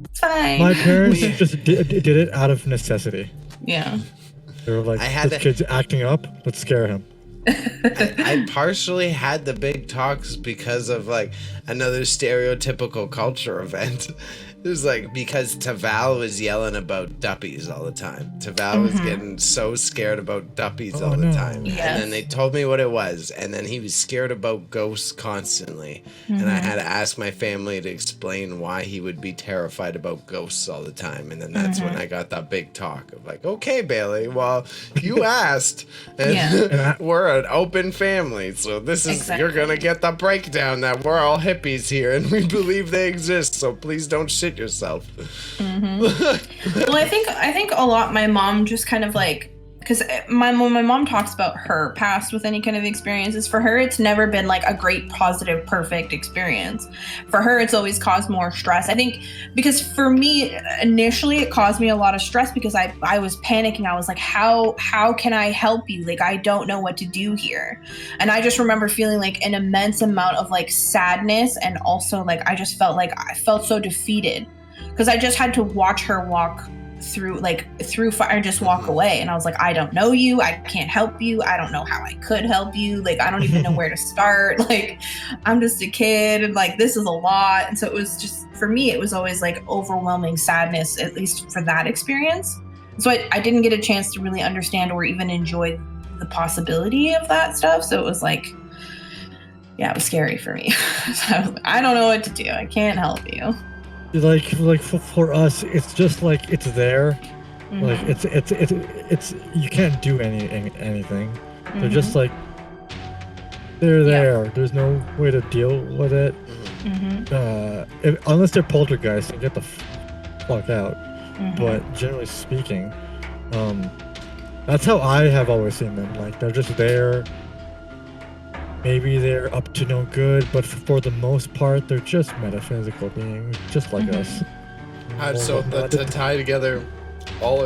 it's fine. My parents just did it out of necessity. Yeah. They were like, this kid's acting up, let's scare him. I partially had the big talks because of like another stereotypical culture event. It was like because Taval was yelling about duppies all the time. Taval was getting so scared about duppies all the time. Yes. And then they told me what it was. And then he was scared about ghosts constantly. And I had to ask my family to explain why he would be terrified about ghosts all the time. And then that's when I got that big talk of like, okay, Bailey, well, you asked. And we're an open family. So this is, you're going to get the breakdown that we're all hippies here and we believe they exist. So please don't shit yourself. Well, I think a lot my mom just kind of like, because when my mom talks about her past with any kind of experiences, for her it's never been like a great positive perfect experience. For her it's always caused more stress, I think, because for me initially it caused me a lot of stress because I was panicking. I was like, how can I help you? Like, I don't know what to do here. And I just remember feeling like an immense amount of like sadness, and also like I just felt like I felt so defeated because I just had to watch her walk through fire, just walk away. And I was like, I don't know you, I can't help you, I don't know how I could help you, like I don't even know where to start, like I'm just a kid and like this is a lot. And so it was just, for me it was always like overwhelming sadness, at least for that experience. So I didn't get a chance to really understand or even enjoy the possibility of that stuff. So it was like, it was scary for me. So I was like, I don't know what to do, I can't help you. Like for us, it's just like it's there, like it's you can't do anything. They're just like they're there. There's no way to deal with it. Unless they're poltergeists, and get the fuck out. But generally speaking, that's how I have always seen them. Like they're just there. Maybe they're up to no good, but for the most part, they're just metaphysical beings, just like us. So to tie together all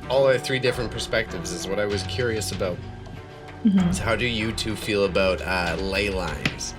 our three different perspectives is what I was curious about. So how do you two feel about ley lines,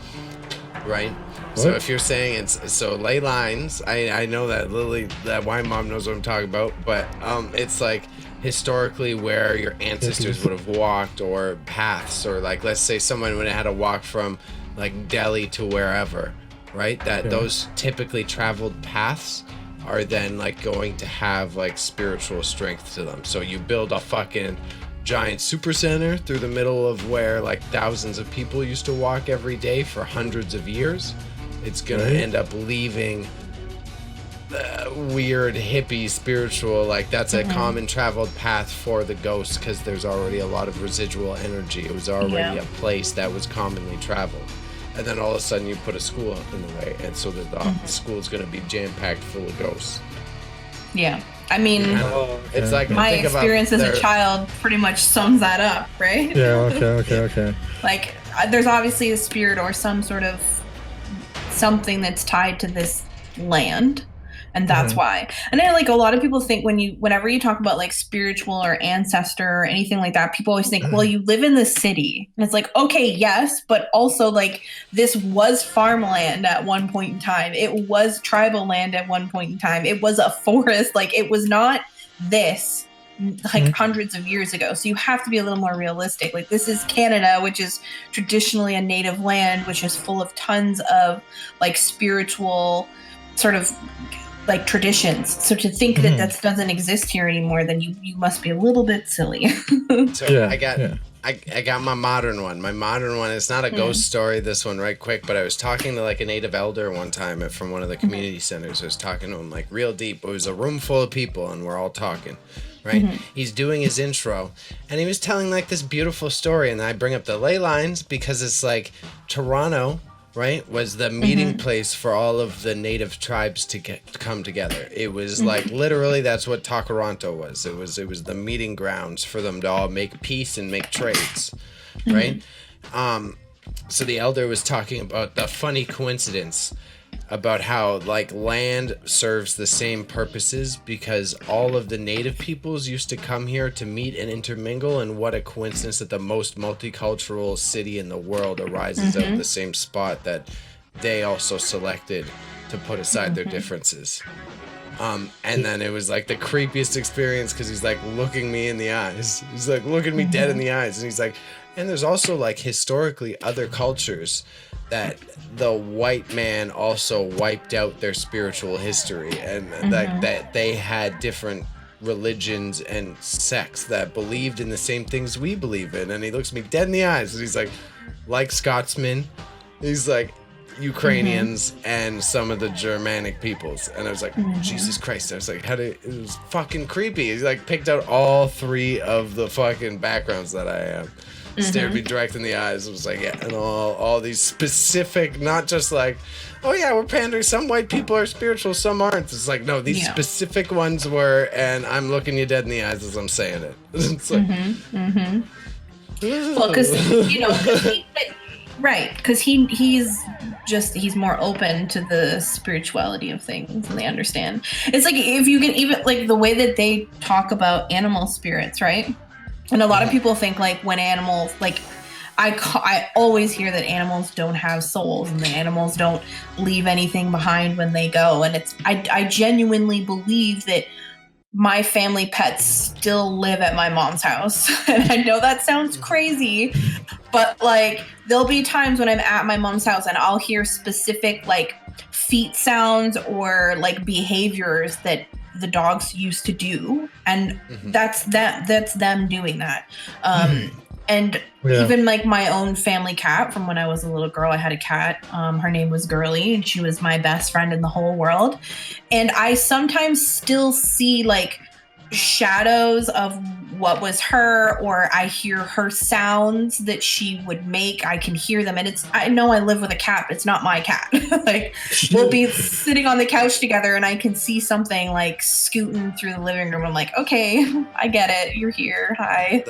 right? What? So if you're saying so ley lines, I know that Lily, that wine mom knows what I'm talking about, but it's like historically where your ancestors would have walked, or paths, or like let's say someone would have had to walk from like Delhi to wherever, right? That those typically traveled paths are then like going to have like spiritual strength to them. So you build a fucking giant super center through the middle of where like thousands of people used to walk every day for hundreds of years. It's gonna end up leaving weird hippie spiritual, like that's a common traveled path for the ghosts, because there's already a lot of residual energy. It was already a place that was commonly traveled. And then all of a sudden you put a school up in the way, and so the school's going to be jam-packed full of ghosts. Yeah. I mean, it's like my experience as a child pretty much sums that up, right? Yeah, okay. Like, there's obviously a spirit or some sort of something that's tied to this land. And that's why. And then like a lot of people think whenever you talk about like spiritual or ancestor or anything like that, people always think, well, you live in the city. And it's like, okay, yes, but also like this was farmland at one point in time. It was tribal land at one point in time. It was a forest. Like it was not this like hundreds of years ago. So you have to be a little more realistic. Like this is Canada, which is traditionally a native land, which is full of tons of like spiritual sort of like traditions. So to think that doesn't exist here anymore, then you must be a little bit silly. So I got my modern one. My modern one is not a ghost story, this one right quick, but I was talking to like a native elder one time from one of the community centers. I was talking to him like real deep. It was a room full of people and we're all talking, right? He's doing his intro and he was telling like this beautiful story, and I bring up the ley lines because it's like Toronto, right, was the meeting place for all of the native tribes to come together. It was like literally that's what Toronto was. It was the meeting grounds for them to all make peace and make trades, right? So the elder was talking about the funny coincidence about how like land serves the same purposes because all of the native peoples used to come here to meet and intermingle, and what a coincidence that the most multicultural city in the world arises out of the same spot that they also selected to put aside their differences. And then it was like the creepiest experience because he's like looking me in the eyes. He's like looking me dead in the eyes, and he's like, and there's also like historically other cultures that the white man also wiped out their spiritual history, and that they had different religions and sects that believed in the same things we believe in. And he looks me dead in the eyes and he's like Scotsmen, he's like Ukrainians and some of the Germanic peoples. And I was like, Jesus Christ. I was like, it was fucking creepy. He's like picked out all three of the fucking backgrounds that I have. Stared me direct in the eyes. It was like, yeah, and all these specific, not just like, oh yeah, we're pandering. Some white people are spiritual, some aren't. It's like, no, these specific ones were, and I'm looking you dead in the eyes as I'm saying it. It's like, well, because because he's more open to the spirituality of things, and they understand. It's like if you can even like the way that they talk about animal spirits, right? And a lot of people think like when animals, like I always hear that animals don't have souls and the animals don't leave anything behind when they go. And I genuinely believe that my family pets still live at my mom's house. And I know that sounds crazy, but like there'll be times when I'm at my mom's house and I'll hear specific like feet sounds or like behaviors that the dogs used to do, and that's them doing that. And even like my own family cat from when I was a little girl, I had a cat. Her name was Girly, and she was my best friend in the whole world. And I sometimes still see like shadows of what was her, or I hear her sounds that she would make. I can hear them, and I know I live with a cat, but it's not my cat. Like we'll be sitting on the couch together and I can see something like scooting through the living room. I'm like, okay, I get it, you're here, hi.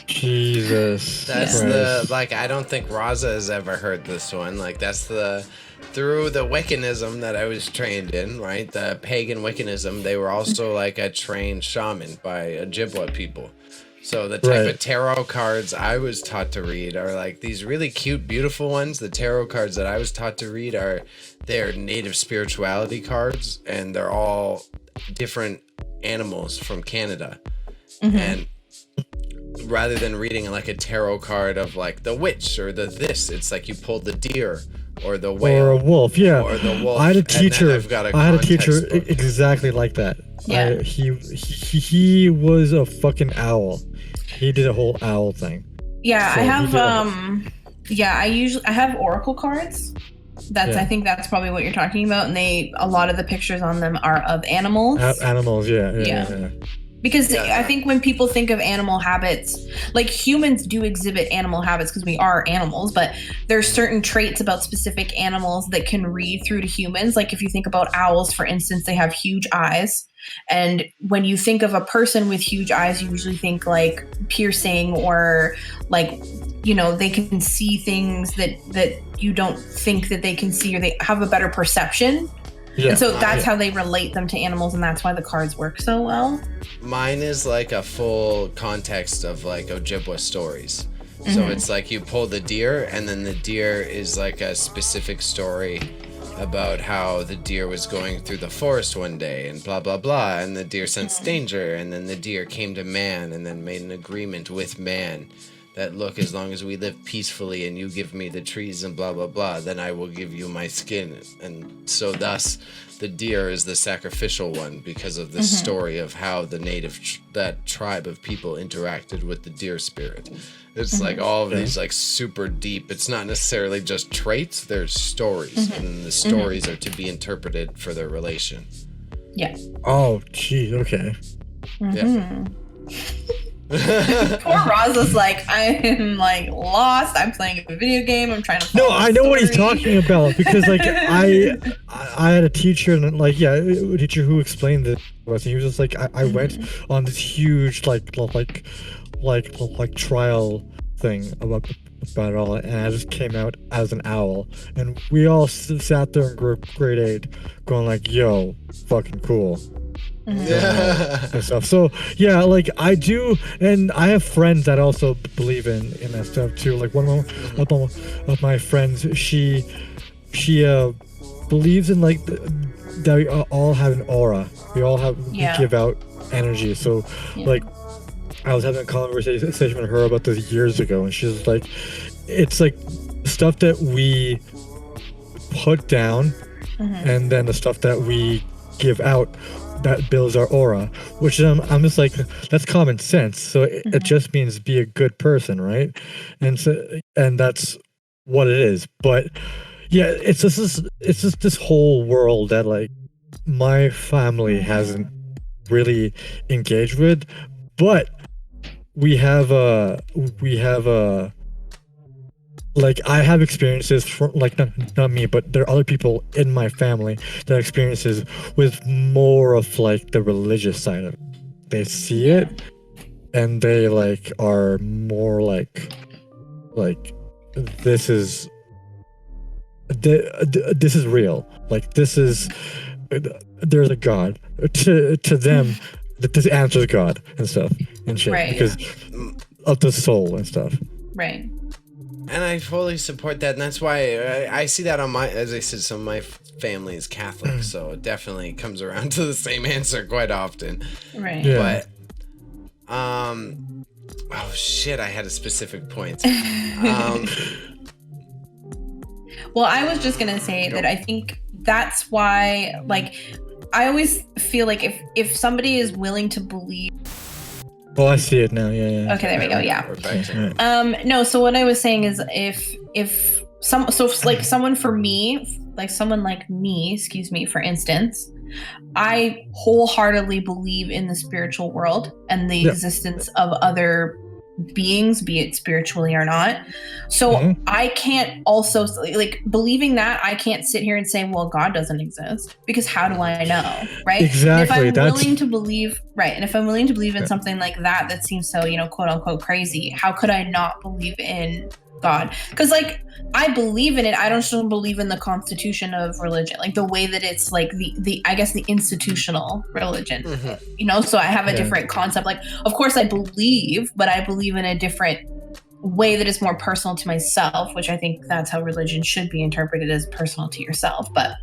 Jesus. That's the like I don't think Raza has ever heard this one. Like that's the through the Wiccanism that I was trained in, right? The pagan Wiccanism, they were also like a trained shaman by Ojibwa people. So the type of tarot cards I was taught to read are like these really cute, beautiful ones. The tarot cards that I was taught to read they're native spirituality cards, and they're all different animals from Canada. And rather than reading like a tarot card of like the witch or the this, it's like you pulled the deer or the whale or a wolf. Yeah, or the wolf. I had a teacher. Book. Exactly like that. Yeah. He was a fucking owl. He did a whole owl thing. Yeah, So I have I have oracle cards. I think that's probably what you're talking about, and a lot of the pictures on them are of animals. Animals, yeah. Because I think when people think of animal habits, like humans do exhibit animal habits because we are animals, but there's certain traits about specific animals that can read through to humans. Like if you think about owls, for instance, they have huge eyes. And when you think of a person with huge eyes, you usually think like piercing or like, you know, they can see things that you don't think that they can see, or they have a better perception. Yeah, and so that's how they relate them to animals, and that's why the cards work so well. Mine is like a full context of like Ojibwa stories. So it's like you pull the deer, and then the deer is like a specific story about how the deer was going through the forest one day and blah, blah, blah. And the deer sensed danger, and then the deer came to man and then made an agreement with man that, look, as long as we live peacefully and you give me the trees and blah, blah, blah, then I will give you my skin. And so thus the deer is the sacrificial one because of the story of how the that tribe of people interacted with the deer spirit. It's like all of these like super deep, it's not necessarily just traits, there's stories, and the stories are to be interpreted for their relation. Yeah. Oh, geez, okay. Yeah. Poor Raza's like, I'm like lost. I'm playing a video game. I'm trying to. No, I know what he's talking about because like I had a teacher and like a teacher who explained this. And he was just like I went on this huge like trial thing about it all, and I just came out as an owl, and we all sat there in grade 8 going like, "Yo, fucking cool." And stuff. So yeah, like I do, and I have friends that also believe in that stuff too. Like one of my friends, she believes in like that we all have an aura. We all we give out energy. So like I was having a conversation with her about this years ago, and she's like, it's like stuff that we put down, and then the stuff that we give out that builds our aura, which I'm just like, that's common sense. So it just means be a good person, right? And that's what it is. But yeah, it's just this whole world that like my family hasn't really engaged with, but we have like I have experiences from like not me, but there are other people in my family that have experiences with more of like the religious side of it. They see it and they like are more like this is real. Like there's a God. To them, this answers God and stuff and shit, right, because of the soul and stuff. Right. And I fully support that, and that's why I see that on as I said, some of my family is Catholic, so it definitely comes around to the same answer quite often. Right. Yeah. But, oh shit, I had a specific point. Well, I was just gonna say that I think that's why, like, I always feel like if somebody is willing to believe. Oh, I see it now. Yeah. Okay, there we go. Yeah. No. So what I was saying is, if someone like me, excuse me, for instance, I wholeheartely believe in the spiritual world and the existence of other beings, be it spiritually or not. So I can't also like believing that. I can't sit here and say, well, God doesn't exist, because how do I know, right? Exactly. And if I'm willing to believe, right, and if I'm willing to believe in something like that seems so, quote unquote crazy, how could I not believe in God. Because, like, I believe in it. I don't believe in the constitution of religion, like the way that it's like the I guess the institutional religion, you know. So I have a different concept. Like, of course, I believe, but I believe in a different way that is more personal to myself, which I think that's how religion should be interpreted, as personal to yourself. But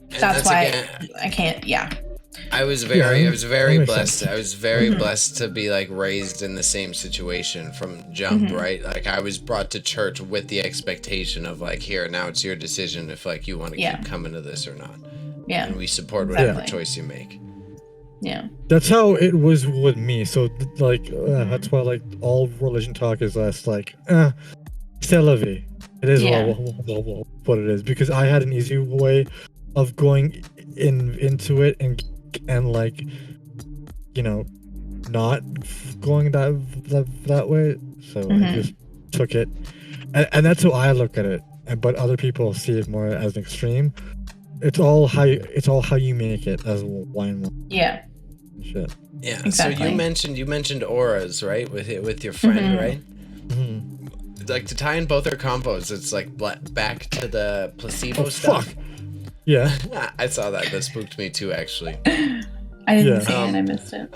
that's why again, I can't. Yeah. I was very blessed. I was very blessed to be like raised in the same situation from jump, right? Like I was brought to church with the expectation of like, here, now it's your decision if like you want to keep coming to this or not. Yeah. And we support whatever choice you make. Yeah. That's how it was with me. So like, that's why like all religion talk is less like, c'est la vie. It is what it is, because I had an easy way of going into it and like, you know, not going that way. So I just took it, and that's how I look at it. But other people see it more as an extreme. It's all how you make it as wine. Yeah. Shit. Yeah. Exactly. So you mentioned auras, right? With your friend, right? Like to tie in both our combos, it's like back to the placebo stuff. Fuck. Yeah. I saw that. That spooked me too, actually. I didn't see it. I missed it.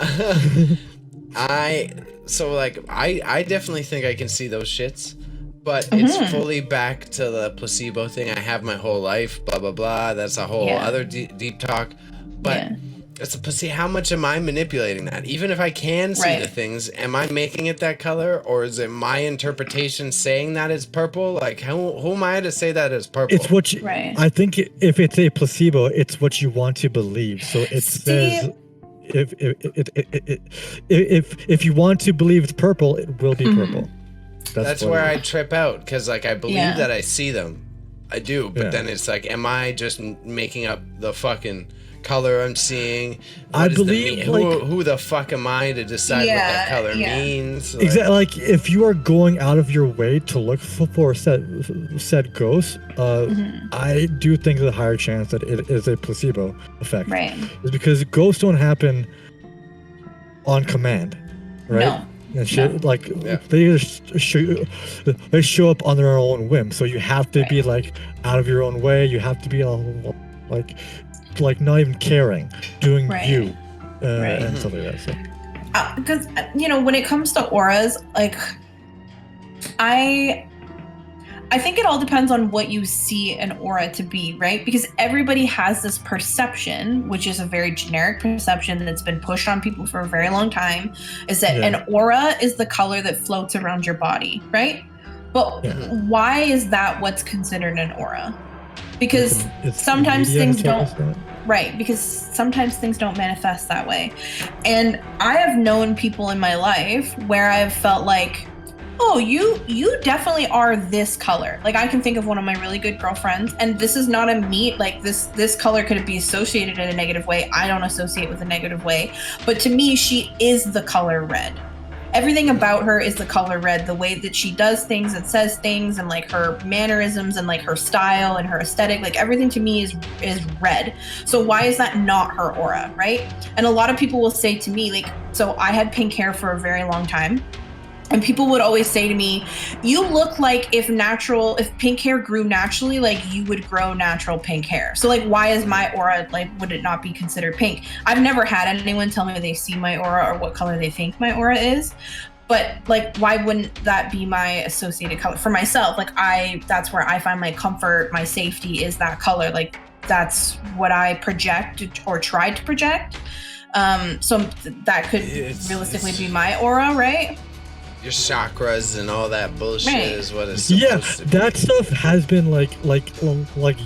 I definitely think I can see those shits, but it's fully back to the placebo thing I have my whole life, blah, blah, blah. That's a whole other deep talk. But how much am I manipulating that? Even if I can see the things, am I making it that color, or is it my interpretation saying that it's purple? Like, who am I to say that it's purple? It's what you. I think if it's a placebo, it's what you want to believe. So it says, if you want to believe it's purple, it will be purple. That's where I trip out, because like I believe that I see them, I do, but then it's like, am I just making up the fucking color I'm seeing? I believe who the fuck am I to decide what that color means? Like, exactly. Like if you are going out of your way to look for said ghost, I do think there's a higher chance that it is a placebo effect. Right. It's because ghosts don't happen on command, right? No. And shit, they just show up on their own whim. So you have to be like out of your own way. You have to be like not even caring, doing you, and stuff like that. So. Because you know, when it comes to auras, like I think it all depends on what you see an aura to be, right? Because everybody has this perception, which is a very generic perception that's been pushed on people for a very long time, is that an aura is the color that floats around your body, right? But why is that what's considered an aura? Because sometimes things don't. Right, because sometimes things don't manifest that way. And I have known people in my life where I've felt like, oh, you definitely are this color. Like I can think of one of my really good girlfriends, and this is not a meet, like this color could be associated in a negative way. I don't associate with a negative way. But to me, she is the color red. Everything about her is the color red. The way that she does things and says things, and like her mannerisms and like her style and her aesthetic, like everything to me is red. So why is that not her aura, right? And a lot of people will say to me, like, so I had pink hair for a very long time. And people would always say to me, you look like if pink hair grew naturally, like you would grow natural pink hair. So like, why is my aura, like, would it not be considered pink? I've never had anyone tell me they see my aura or what color they think my aura is. But like, why wouldn't that be my associated color for myself? Like that's where I find my comfort, my safety is that color. Like that's what I project or tried to project. So that could realistically be my aura, right? Your chakras and all that bullshit is what it's supposed to be. That stuff has been like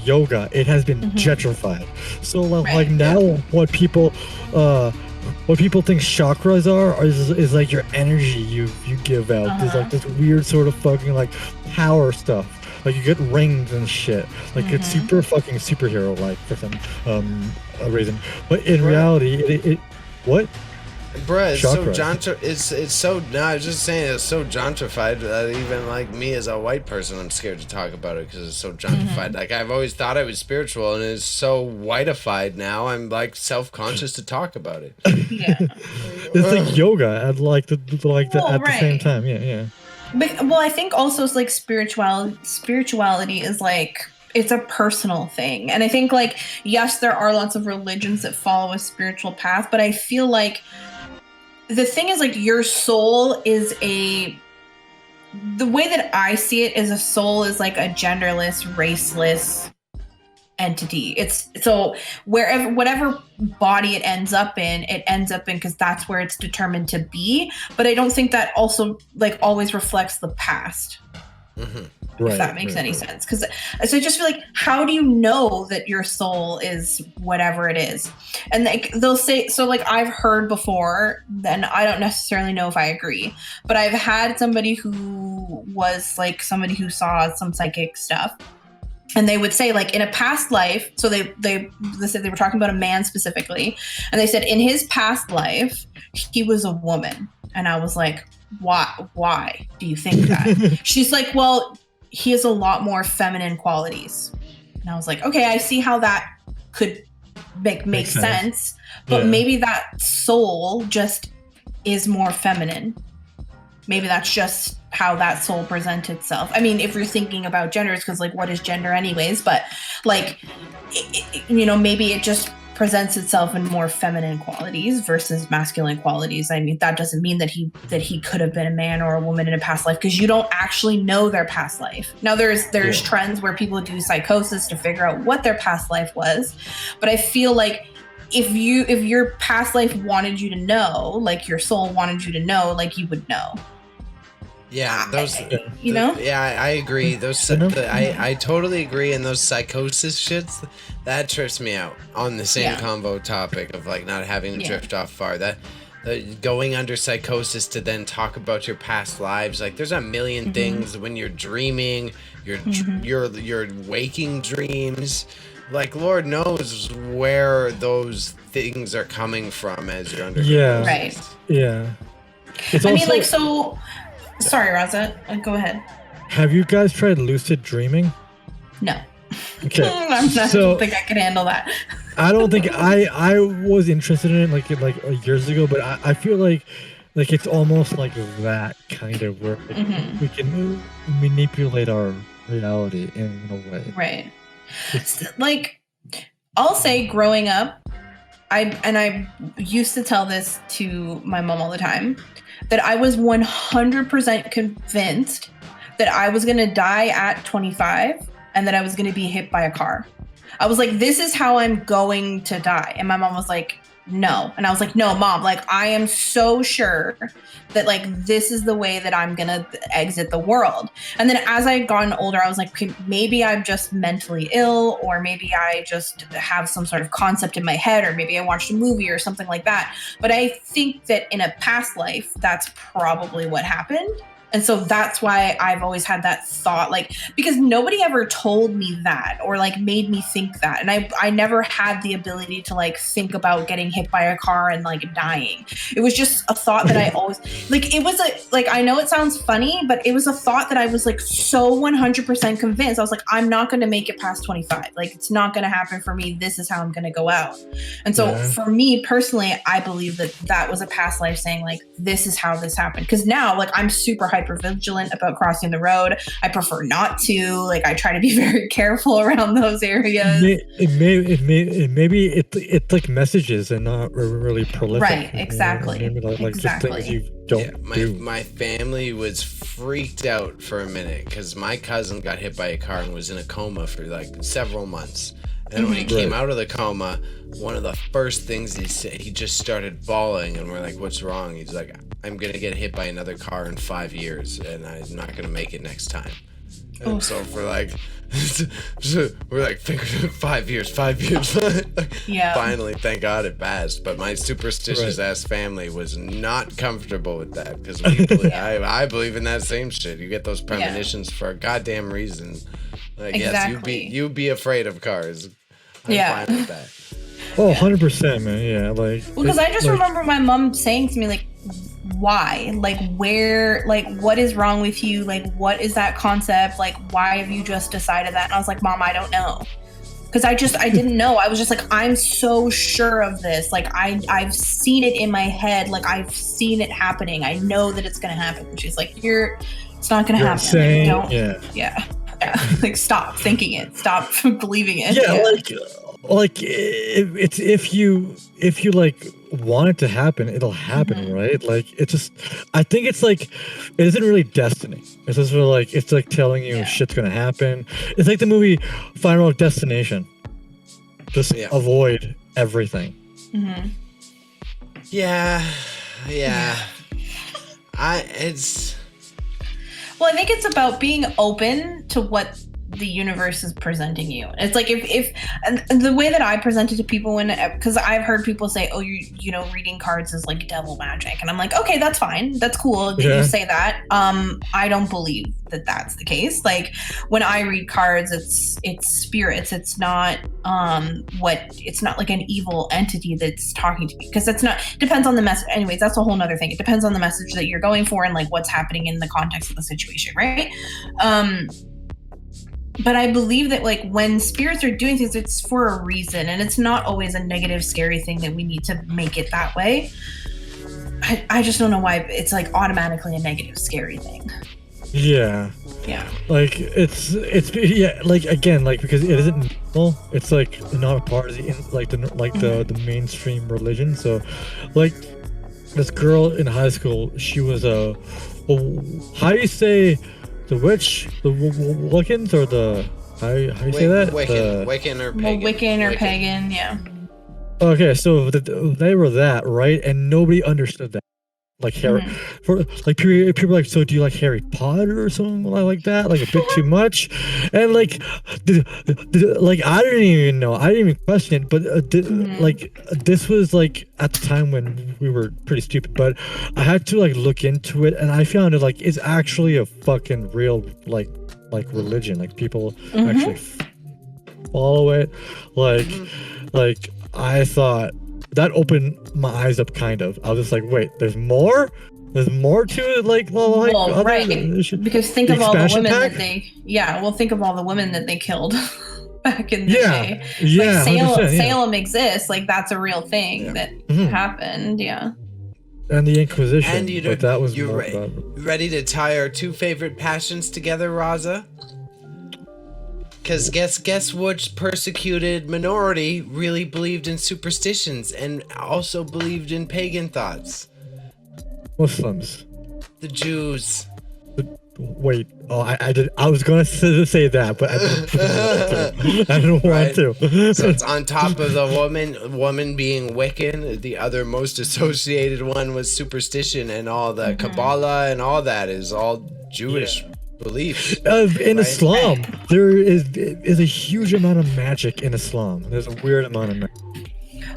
yoga. It has been gentrified. So like now what people think chakras are is like your energy you give out. There's like this weird sort of fucking like power stuff. Like you get rings and shit. Like it's super fucking superhero like for some reason. But in reality it what? Bruh, it's so I was just saying it's so gentrified that even like me as a white person, I'm scared to talk about it because it's so gentrified. Like I've always thought it was spiritual, and it's so whiteified now. I'm like self-conscious to talk about it. It's like yoga at the same time. Yeah. But, well, I think also it's like spirituality is like, it's a personal thing. And I think like, yes, there are lots of religions that follow a spiritual path, but I feel like the thing is like your soul is the way that I see it is a soul is like a genderless, raceless entity. It's so whatever body it ends up in because that's where it's determined to be. But I don't think that also like always reflects the past. Mm-hmm. If that makes any sense. Because so I just feel like, how do you know that your soul is whatever it is? And like they'll say, so like I've heard before, then I don't necessarily know if I agree, but I've had somebody who was like somebody who saw some psychic stuff. And they would say, like, in a past life, so they said they were talking about a man specifically, and they said in his past life he was a woman. And I was like, why do you think that? She's like, well, he has a lot more feminine qualities. And I was like, okay, I see how that could make sense. But maybe that soul just is more feminine. Maybe that's just how that soul presents itself. I mean, if you're thinking about genders, because like, what is gender anyways? But like, maybe it just presents itself in more feminine qualities versus masculine qualities. I mean, that doesn't mean that he could have been a man or a woman in a past life, because you don't actually know their past life. Now there's trends where people do psychosis to figure out what their past life was. But I feel like if your past life wanted you to know, like your soul wanted you to know, like you would know. Yeah, I agree. I totally agree. And those psychosis shits, that trips me out on the same combo topic of like not having to drift off far. That going under psychosis to then talk about your past lives, like there's a million things when you're dreaming, your waking dreams. Like Lord knows where those things are coming from as you're under. Yeah. Right. Yeah. Sorry, Raza. Go ahead. Have you guys tried lucid dreaming? No. Okay. I don't think I could handle that. I don't think I was interested in it like years ago, but I feel like it's almost like that kind of where we can manipulate our reality in a way. Right. Like, I'll say growing up, I used to tell this to my mom all the time, that I was 100% convinced that I was going to die at 25 and that I was going to be hit by a car. I was like, this is how I'm going to die. And my mom was like, no. And I was like, no, Mom, like, I am so sure that like, this is the way that I'm going to exit the world. And then as I had gotten older, I was like, okay, maybe I'm just mentally ill, or maybe I just have some sort of concept in my head, or maybe I watched a movie or something like that. But I think that in a past life, that's probably what happened. And so that's why I've always had that thought, like, because nobody ever told me that or like made me think that. And I never had the ability to like think about getting hit by a car and like dying. It was just a thought that I always, like, it was I know it sounds funny, but it was a thought that I was like so 100% convinced. I was like, I'm not going to make it past 25. Like, it's not going to happen for me. This is how I'm going to go out. And so for me personally, I believe that was a past life saying like, this is how this happened. Because now like I'm super hyper vigilant about crossing the road. I prefer not to. Like, I try to be very careful around those areas. Maybe it's like messages and not really prolific. Right, exactly. Like exactly. just things you don't do. My family was freaked out for a minute because my cousin got hit by a car and was in a coma for like several months. And when he came out of the coma, one of the first things he said, he just started bawling, and we're like, what's wrong? He's like, I'm going to get hit by another car in 5 years, and I'm not going to make it next time. And so for like, we're like, 5 years. Yeah. Finally, thank God it passed. But my superstitious ass family was not comfortable with that, because I believe in that same shit. You get those premonitions for a goddamn reason. Like, exactly. Yes, you'd be afraid of cars. I'm fine with that. Oh, 100%, man. Yeah, like. Well, because I just remember my mom saying to me, like, why? Like, where? Like, what is wrong with you? Like, what is that concept? Like, why have you just decided that? And I was like, Mom, I don't know. Because I didn't know. I was just like, I'm so sure of this. Like, I've seen it in my head. Like, I've seen it happening. I know that it's going to happen. And she's like, you're It's not gonna You're happen. insane. Don't. Yeah. Yeah. Like stop thinking it. Stop believing it. Yeah, like it's if you like want it to happen, it'll happen, right? Like it's just, I think it's like it isn't really destiny. It's just sort of like it's like telling you shit's gonna happen. It's like the movie Final Destination. Just avoid everything. Yeah. It's. Well, I think it's about being open to what the universe is presenting you. It's like if and the way that I present it to people because I've heard people say, oh, you know, reading cards is like devil magic, and I'm like, okay, that's fine, that's cool that you say that. I don't believe that that's the case. Like when I read cards, it's spirits. It's not it's not like an evil entity that's talking to me, because that's not, depends on the message. Anyways, that's a whole nother thing. It depends on the message that you're going for and like what's happening in the context of the situation, right? But I believe that like when spirits are doing things, it's for a reason, and it's not always a negative, scary thing that we need to make it that way. I just don't know why it's like automatically a negative, scary thing. Yeah. Like it's like again, like because it isn't normal, it's like not a part of the mainstream religion. So like this girl in high school, she was how do you say the witch, the Wiccans, or the how you say that? Wiccan or pagan. Well, Wiccan or pagan, yeah. Okay, so they were that, right? And nobody understood that. Like Harry, for like people were like, so do you like Harry Potter or something like that? Like a bit too much, and like, like I didn't even know, I didn't even question it, but like this was like at the time when we were pretty stupid, but I had to like look into it, and I found it like it's actually a fucking real like religion. Like people actually follow it. Like I thought. That opened my eyes up, kind of. I was just like, wait, there's more? There's more to it? Like right. Because think of all the women pack? that think of all the women that they killed back in the day. Yeah. Like Salem exists. Like that's a real thing that happened. Yeah. And the Inquisition. And but that was you're ready to tie our two favorite passions together, Raza? Because guess which persecuted minority really believed in superstitions and also believed in pagan thoughts? Muslims. The Jews. Wait. Oh, I was gonna say that, but I didn't want to. So it's on top of the woman being Wiccan. The other most associated one was superstition, and all the Kabbalah and all that is all Jewish. Belief in Islam, there is a huge amount of magic in Islam. There's a weird amount of magic.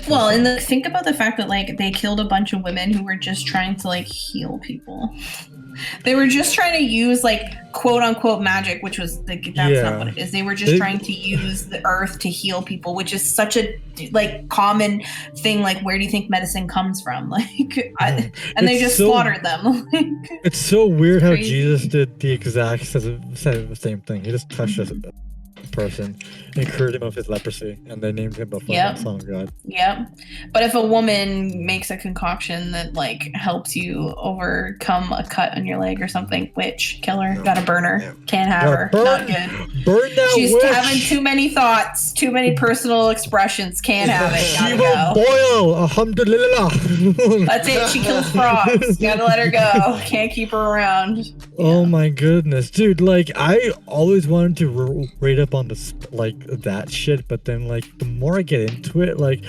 Well, and think about the fact that like they killed a bunch of women who were just trying to like heal people. They were just trying to use like quote unquote magic, which was that's not what it is. They were just trying to use the earth to heal people, which is such a like common thing. Like, where do you think medicine comes from? Like, and they just slaughtered them. It's so weird how Jesus did the exact same thing. He just touched a person and cured him of his leprosy, and they named him a fucking son of God. Yep. But if a woman makes a concoction that like helps you overcome a cut on your leg or something, witch, killer, gotta burn her. Can't have her. Not good. Burn that She's witch. having too many thoughts, too many personal expressions. Can't have it. She Gotta will go. boil. Alhamdulillah. That's it. She kills frogs. Gotta let her go. Can't keep her around. Oh my goodness, dude! Like I always wanted to rate up on this, like that shit, but then like the more I get into it, like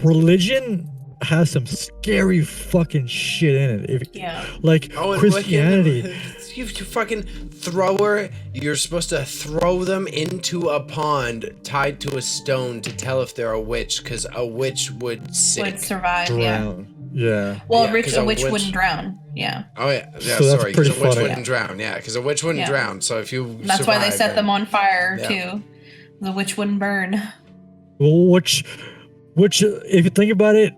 religion has some scary fucking shit in it. Like Christianity. You fucking throw her. You're supposed to throw them into a pond tied to a stone to tell if they're a witch, because a witch would survive. Drown. Yeah. Well, a witch wouldn't drown. Yeah. Oh yeah. Yeah. So sorry. Because a witch wouldn't drown. Yeah. Because a witch wouldn't drown. So if you. That's why they set them on fire too. The witch wouldn't burn. Well, which, if you think about it.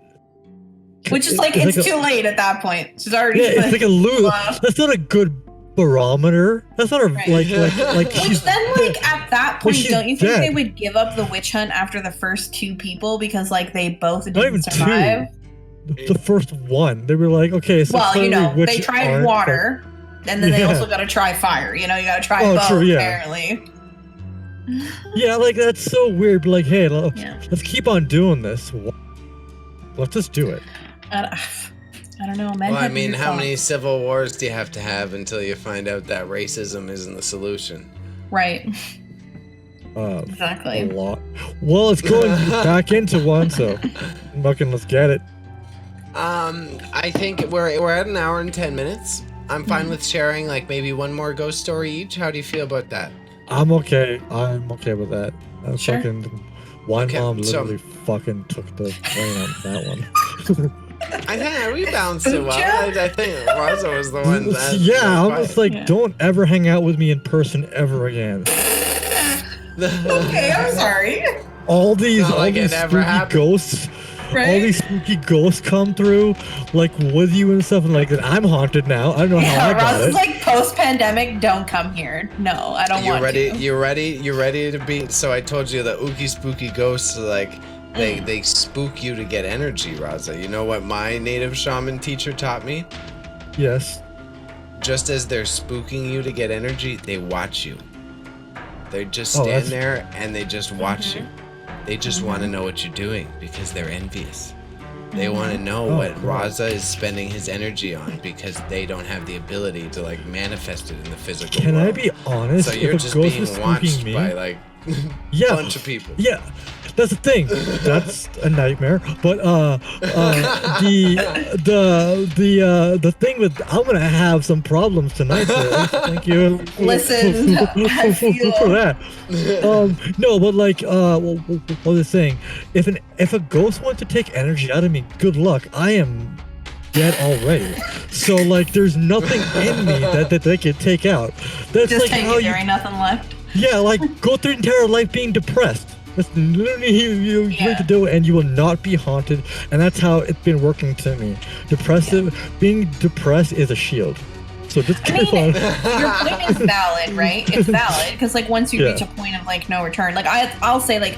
Which is like it's too late at that point. She's already. Yeah, it's like a lose. That's not a good barometer. That's not a like. Which then, like at that point, don't you think they would give up the witch hunt after the first two people because like they both didn't survive? The first one, they were like, okay. So well, they tried water. And then they also got to try fire. You got to try both, true, yeah. apparently. Yeah, like, that's so weird. But, like, hey, let's keep on doing this. Let's just do it. I don't know. Men Well, I have mean, weird how many thoughts. civil wars do you have to have until you find out that racism isn't the solution? Right. A Exactly. lot. Well, it's going back into one, so fucking let's get it. I think we're at an hour and 10 minutes. I'm fine with sharing like maybe one more ghost story each. How do you feel about that? I'm okay. I'm okay with that. Sure. Fucking Wine Okay, Mom so- literally fucking took the brain out of that one. I think we balanced it well. I think Raza was the one that. Yeah, I'm just like, Yeah. don't ever hang out with me in person ever again. Okay, I'm sorry. All these, Not all like it these never spooky happened. ghosts, Right? all these spooky ghosts come through, like with you and stuff, and like that. I'm haunted now. I don't know how I got Ross is it. like post-pandemic. Don't come here. No, I don't You want ready? to. You ready? You ready to be? So I told you the ooky spooky ghosts, like they spook you to get energy, Raza. You know what my native shaman teacher taught me? Yes. Just as they're spooking you to get energy, they watch you. They just Oh, stand that's- there and they just watch you. They just want to know what you're doing because they're envious. They want to know Oh, what cool. Raza is spending his energy on because they don't have the ability to like manifest it in the physical Can world. I be honest? So you're if a just ghost being was watched spooking me, by like yeah, bunch of people. Yeah, that's the thing. That's a nightmare. But the thing with I'm gonna have some problems tonight. Boys. Thank you. Listen, I feel- for that. No, but like what was I saying? If a ghost wants to take energy out of me, good luck. I am dead already. So like, there's nothing in me that they can take out. That's Just like hang how in you there. Ain't nothing left. yeah, like go through your entire life being depressed. That's literally you Yeah. need to do it, and you will not be haunted. And that's how it's been working to me. Being depressed is a shield. So just I keep mean, on. your point is valid, right? It's valid because like once you Yeah. reach a point of like no return, like I'll say like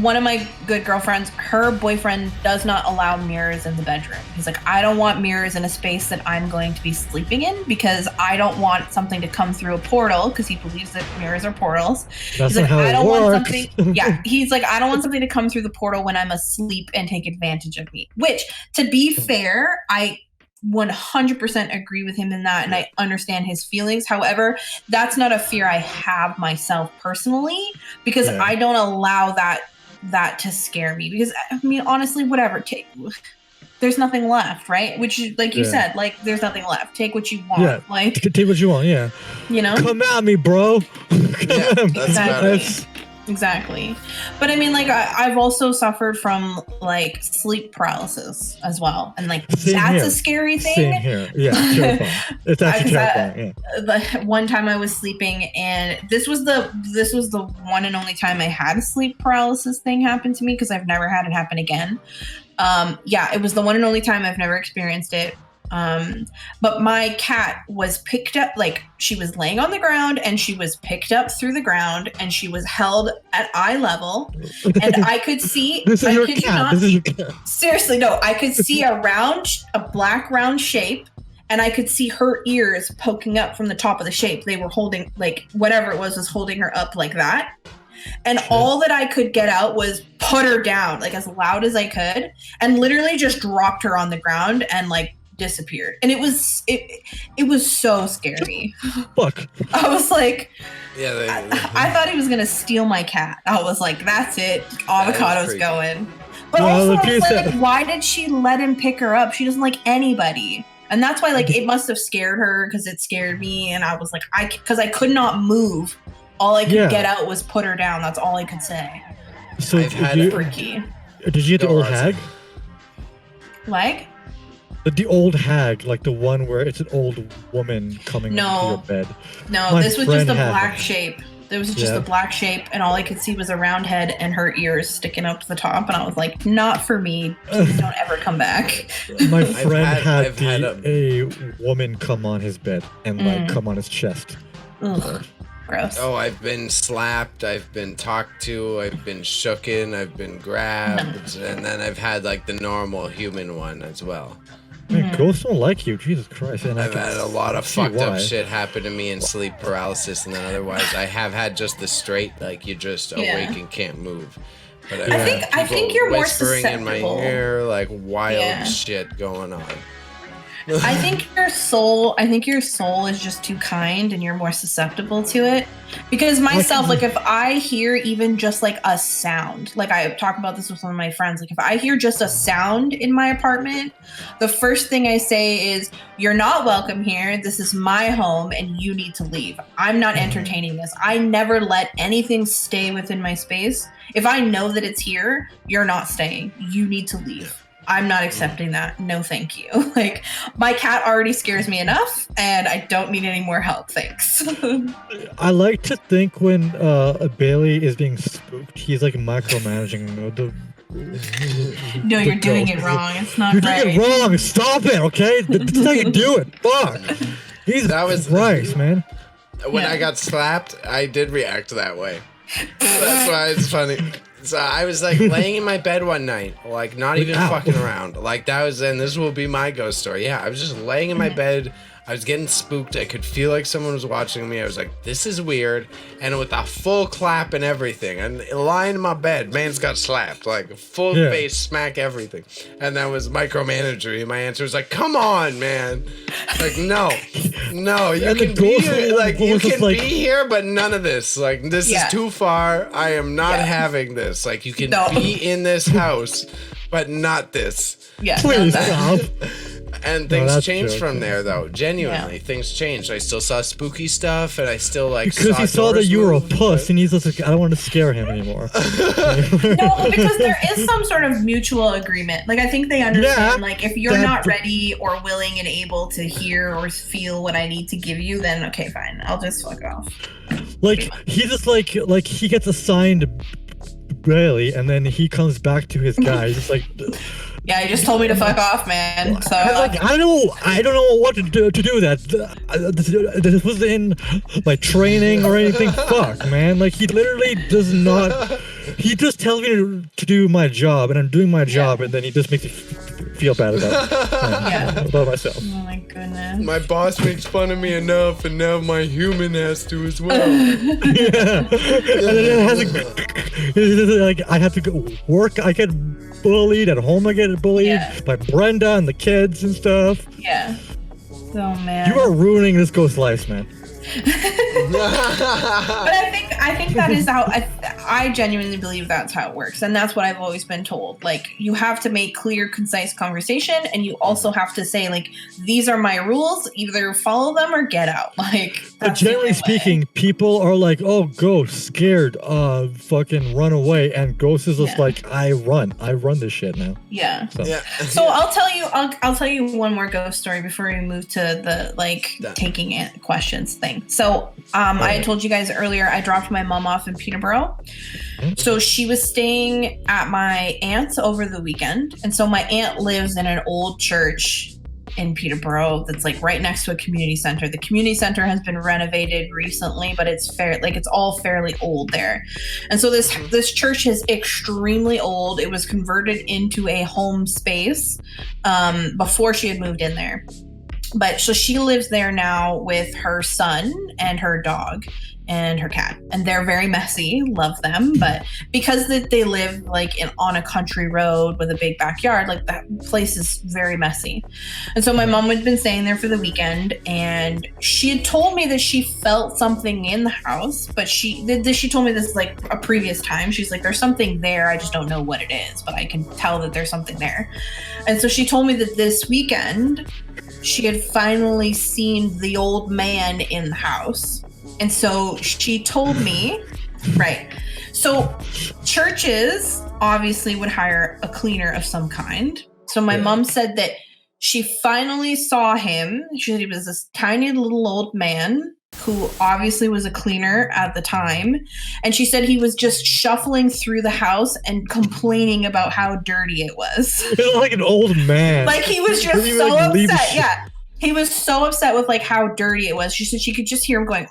one of my good girlfriends, her boyfriend does not allow mirrors in the bedroom. He's like, I don't want mirrors in a space that I'm going to be sleeping in because I don't want something to come through a portal because he believes that mirrors are portals. That's He's not like, how I it don't want works. something. Yeah, he's like, I don't want something to come through the portal when I'm asleep and take advantage of me. Which, to be fair, I 100% agree with him in that, and I understand his feelings. However, that's not a fear I have myself personally because Yeah. I don't allow that to scare me. Because I mean, honestly, whatever. There's nothing left, right? Which, like you Yeah. said, like there's nothing left. Take what you want. Yeah. Like, Take what you want. Yeah. you know. Come at me, bro. Yeah, Come that's about Exactly. it. Exactly. But I mean, like, I've also suffered from, like, sleep paralysis as well. And, like, Same that's here. a scary thing. Same here. Yeah, terrifying. It's actually terrifying. Yeah. The one time I was sleeping, and this was the one and only time I had a sleep paralysis thing happen to me because I've never had it happen again. Yeah, it was the one and only time. I've never experienced it. But my cat was picked up, like she was laying on the ground and she was picked up through the ground and she was held at eye level and I could see, This is I your kid you cat. not, This is your cat. seriously, no, I could see a black round shape and I could see her ears poking up from the top of the shape. They were holding, like, whatever it was holding her up like that. And all that I could get out was put her down, like, as loud as I could, and literally just dropped her on the ground and, like, disappeared. And it was so scary. Fuck. I was like, Yeah, I thought he was gonna steal my cat. I was like, that's it, avocado's creepy. going. But Well, also, the I was piece like, why did she let him pick her up? She doesn't like anybody. And that's why, like, it must have scared her because it scared me. And I was like, because I could not move. All I could get out was put her down. That's all I could say. So I've had did Freaky. you get the Go, old Raza. hag? Like, The old hag, like the one where it's an old woman coming No. into your bed. no, My this was just friend a had black one. shape. There was just Yeah. a black shape, and all I could see was a round head and her ears sticking up to the top. And I was like, not for me. Please don't ever come back. My friend I've had, had a woman come on his bed and like come on his chest. Ugh, gross. Oh, I've been slapped, I've been talked to, I've been shooken, I've been grabbed, and then I've had like the normal human one as well. Man, ghosts don't like you, Jesus Christ. And I've had a lot of see fucked up why. shit happen to me in sleep paralysis, and then otherwise I have had just the straight, like you just awake and can't move. But I think you're more whispering in my susceptible. ear, like wild shit going on. I think your soul is just too kind and you're more susceptible to it. Because myself, like if I hear even just like a sound, like I talk about this with one of my friends, like if I hear just a sound in my apartment, the first thing I say is, you're not welcome here. This is my home and you need to leave. I'm not entertaining this. I never let anything stay within my space. If I know that it's here, you're not staying. You need to leave. I'm not accepting that. No, thank you. Like, my cat already scares me enough, and I don't need any more help. Thanks. I like to think when Bailey is being spooked, he's like micromanaging No, you're doing it wrong. It's not You're right. doing it wrong. Stop it, okay? This is how you do it. Fuck. That was Christ, man. When I got slapped, I did react that way. That's why it's funny. So I was like laying in my bed one night, like not even fucking around. Like that was, and this will be my ghost story. Yeah, I was just laying in my bed. I was getting spooked. I could feel like someone was watching me. I was like, this is weird. And with a full clap and everything, and lying in my bed, man's got slapped, like full face smack everything. And that was micromanagery. My answer was like, come on, man. Like, no, you can be here, like you can be here, but none of this. Like this is too far. I am not having this. Like you can be in this house, but not this. Yeah. Please stop. And things changed from there, though. Genuinely, things changed. I still saw spooky stuff, and I still like because he saw that you were a puss, and he's just like, I don't want to scare him anymore. No, because there is some sort of mutual agreement. Like I think they understand. Like if you're not ready or willing and able to hear or feel what I need to give you, then okay, fine, I'll just fuck off. Like he just like he gets assigned Bailey, and then he comes back to his guy. Just like. Yeah, he just told me to fuck off, man. So like, I don't know what to do that. This was in my training or anything. Fuck, man. Like he literally does not. He just tells me to do my job, and I'm doing my job, and then he just makes me feel bad about myself. Oh my goodness. My boss makes fun of me enough, and now my human has to as well. And then it has like I have to go work. I get bullied at home. I get bullied by Brenda and the kids and stuff. Yeah. Oh man. You are ruining this ghost life, man. But I think that is how I genuinely believe that's how it works, and that's what I've always been told. Like you have to make clear, concise conversation, and you also have to say like, these are my rules. Either follow them or get out. Like but generally speaking, people are like, oh, ghost, scared, fucking run away, and ghost is just like, I run this shit now. Yeah. So, so I'll tell you one more ghost story before we move to the taking questions thing. So I had told you guys earlier, I dropped my mom off in Peterborough. So she was staying at my aunt's over the weekend. And so my aunt lives in an old church in Peterborough that's like right next to a community center. The community center has been renovated recently, but it's all fairly old there. And so this church is extremely old. It was converted into a home space before she had moved in there. But so she lives there now with her son and her dog and her cat, and they're very messy. Love them, but because they live like on a country road with a big backyard, like that place is very messy. And so my mom had been staying there for the weekend, and she had told me that she felt something in the house, but she told me this like a previous time. She's like, there's something there, I just don't know what it is, but I can tell that there's something there. And so she told me that this weekend she had finally seen the old man in the house. And so she told me, right. So churches obviously would hire a cleaner of some kind. So my mom said that she finally saw him. She said he was this tiny little old man who obviously was a cleaner at the time. And she said he was just shuffling through the house and complaining about how dirty it was. Like an old man. Like he was just so upset. Yeah. He was so upset with like how dirty it was. She said she could just hear him going,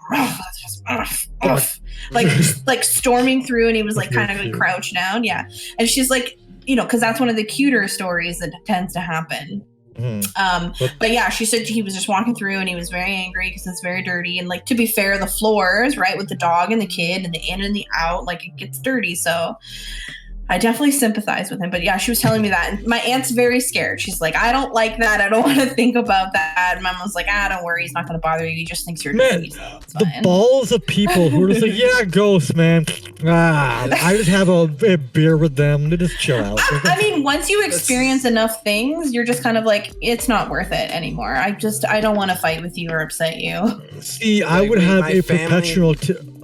like storming through, and he was like kind of like crouched down. Yeah. And she's like, because that's one of the cuter stories that tends to happen. But yeah, she said he was just walking through and he was very angry because it's very dirty. And like, to be fair, the floors, right, with the dog and the kid and the in and the out, like it gets dirty. So I definitely sympathize with him. But yeah, she was telling me that. And my aunt's very scared. She's like, I don't like that. I don't want to think about that. And Mom was like, don't worry. He's not going to bother you. He just thinks you're dirty. So it's the fine. balls of people who are just like, yeah, ghosts, man. I just have a beer with them. They just chill out. I mean, once you experience enough things, you're just kind of like, it's not worth it anymore. I don't want to fight with you or upset you. See, I would have a perpetual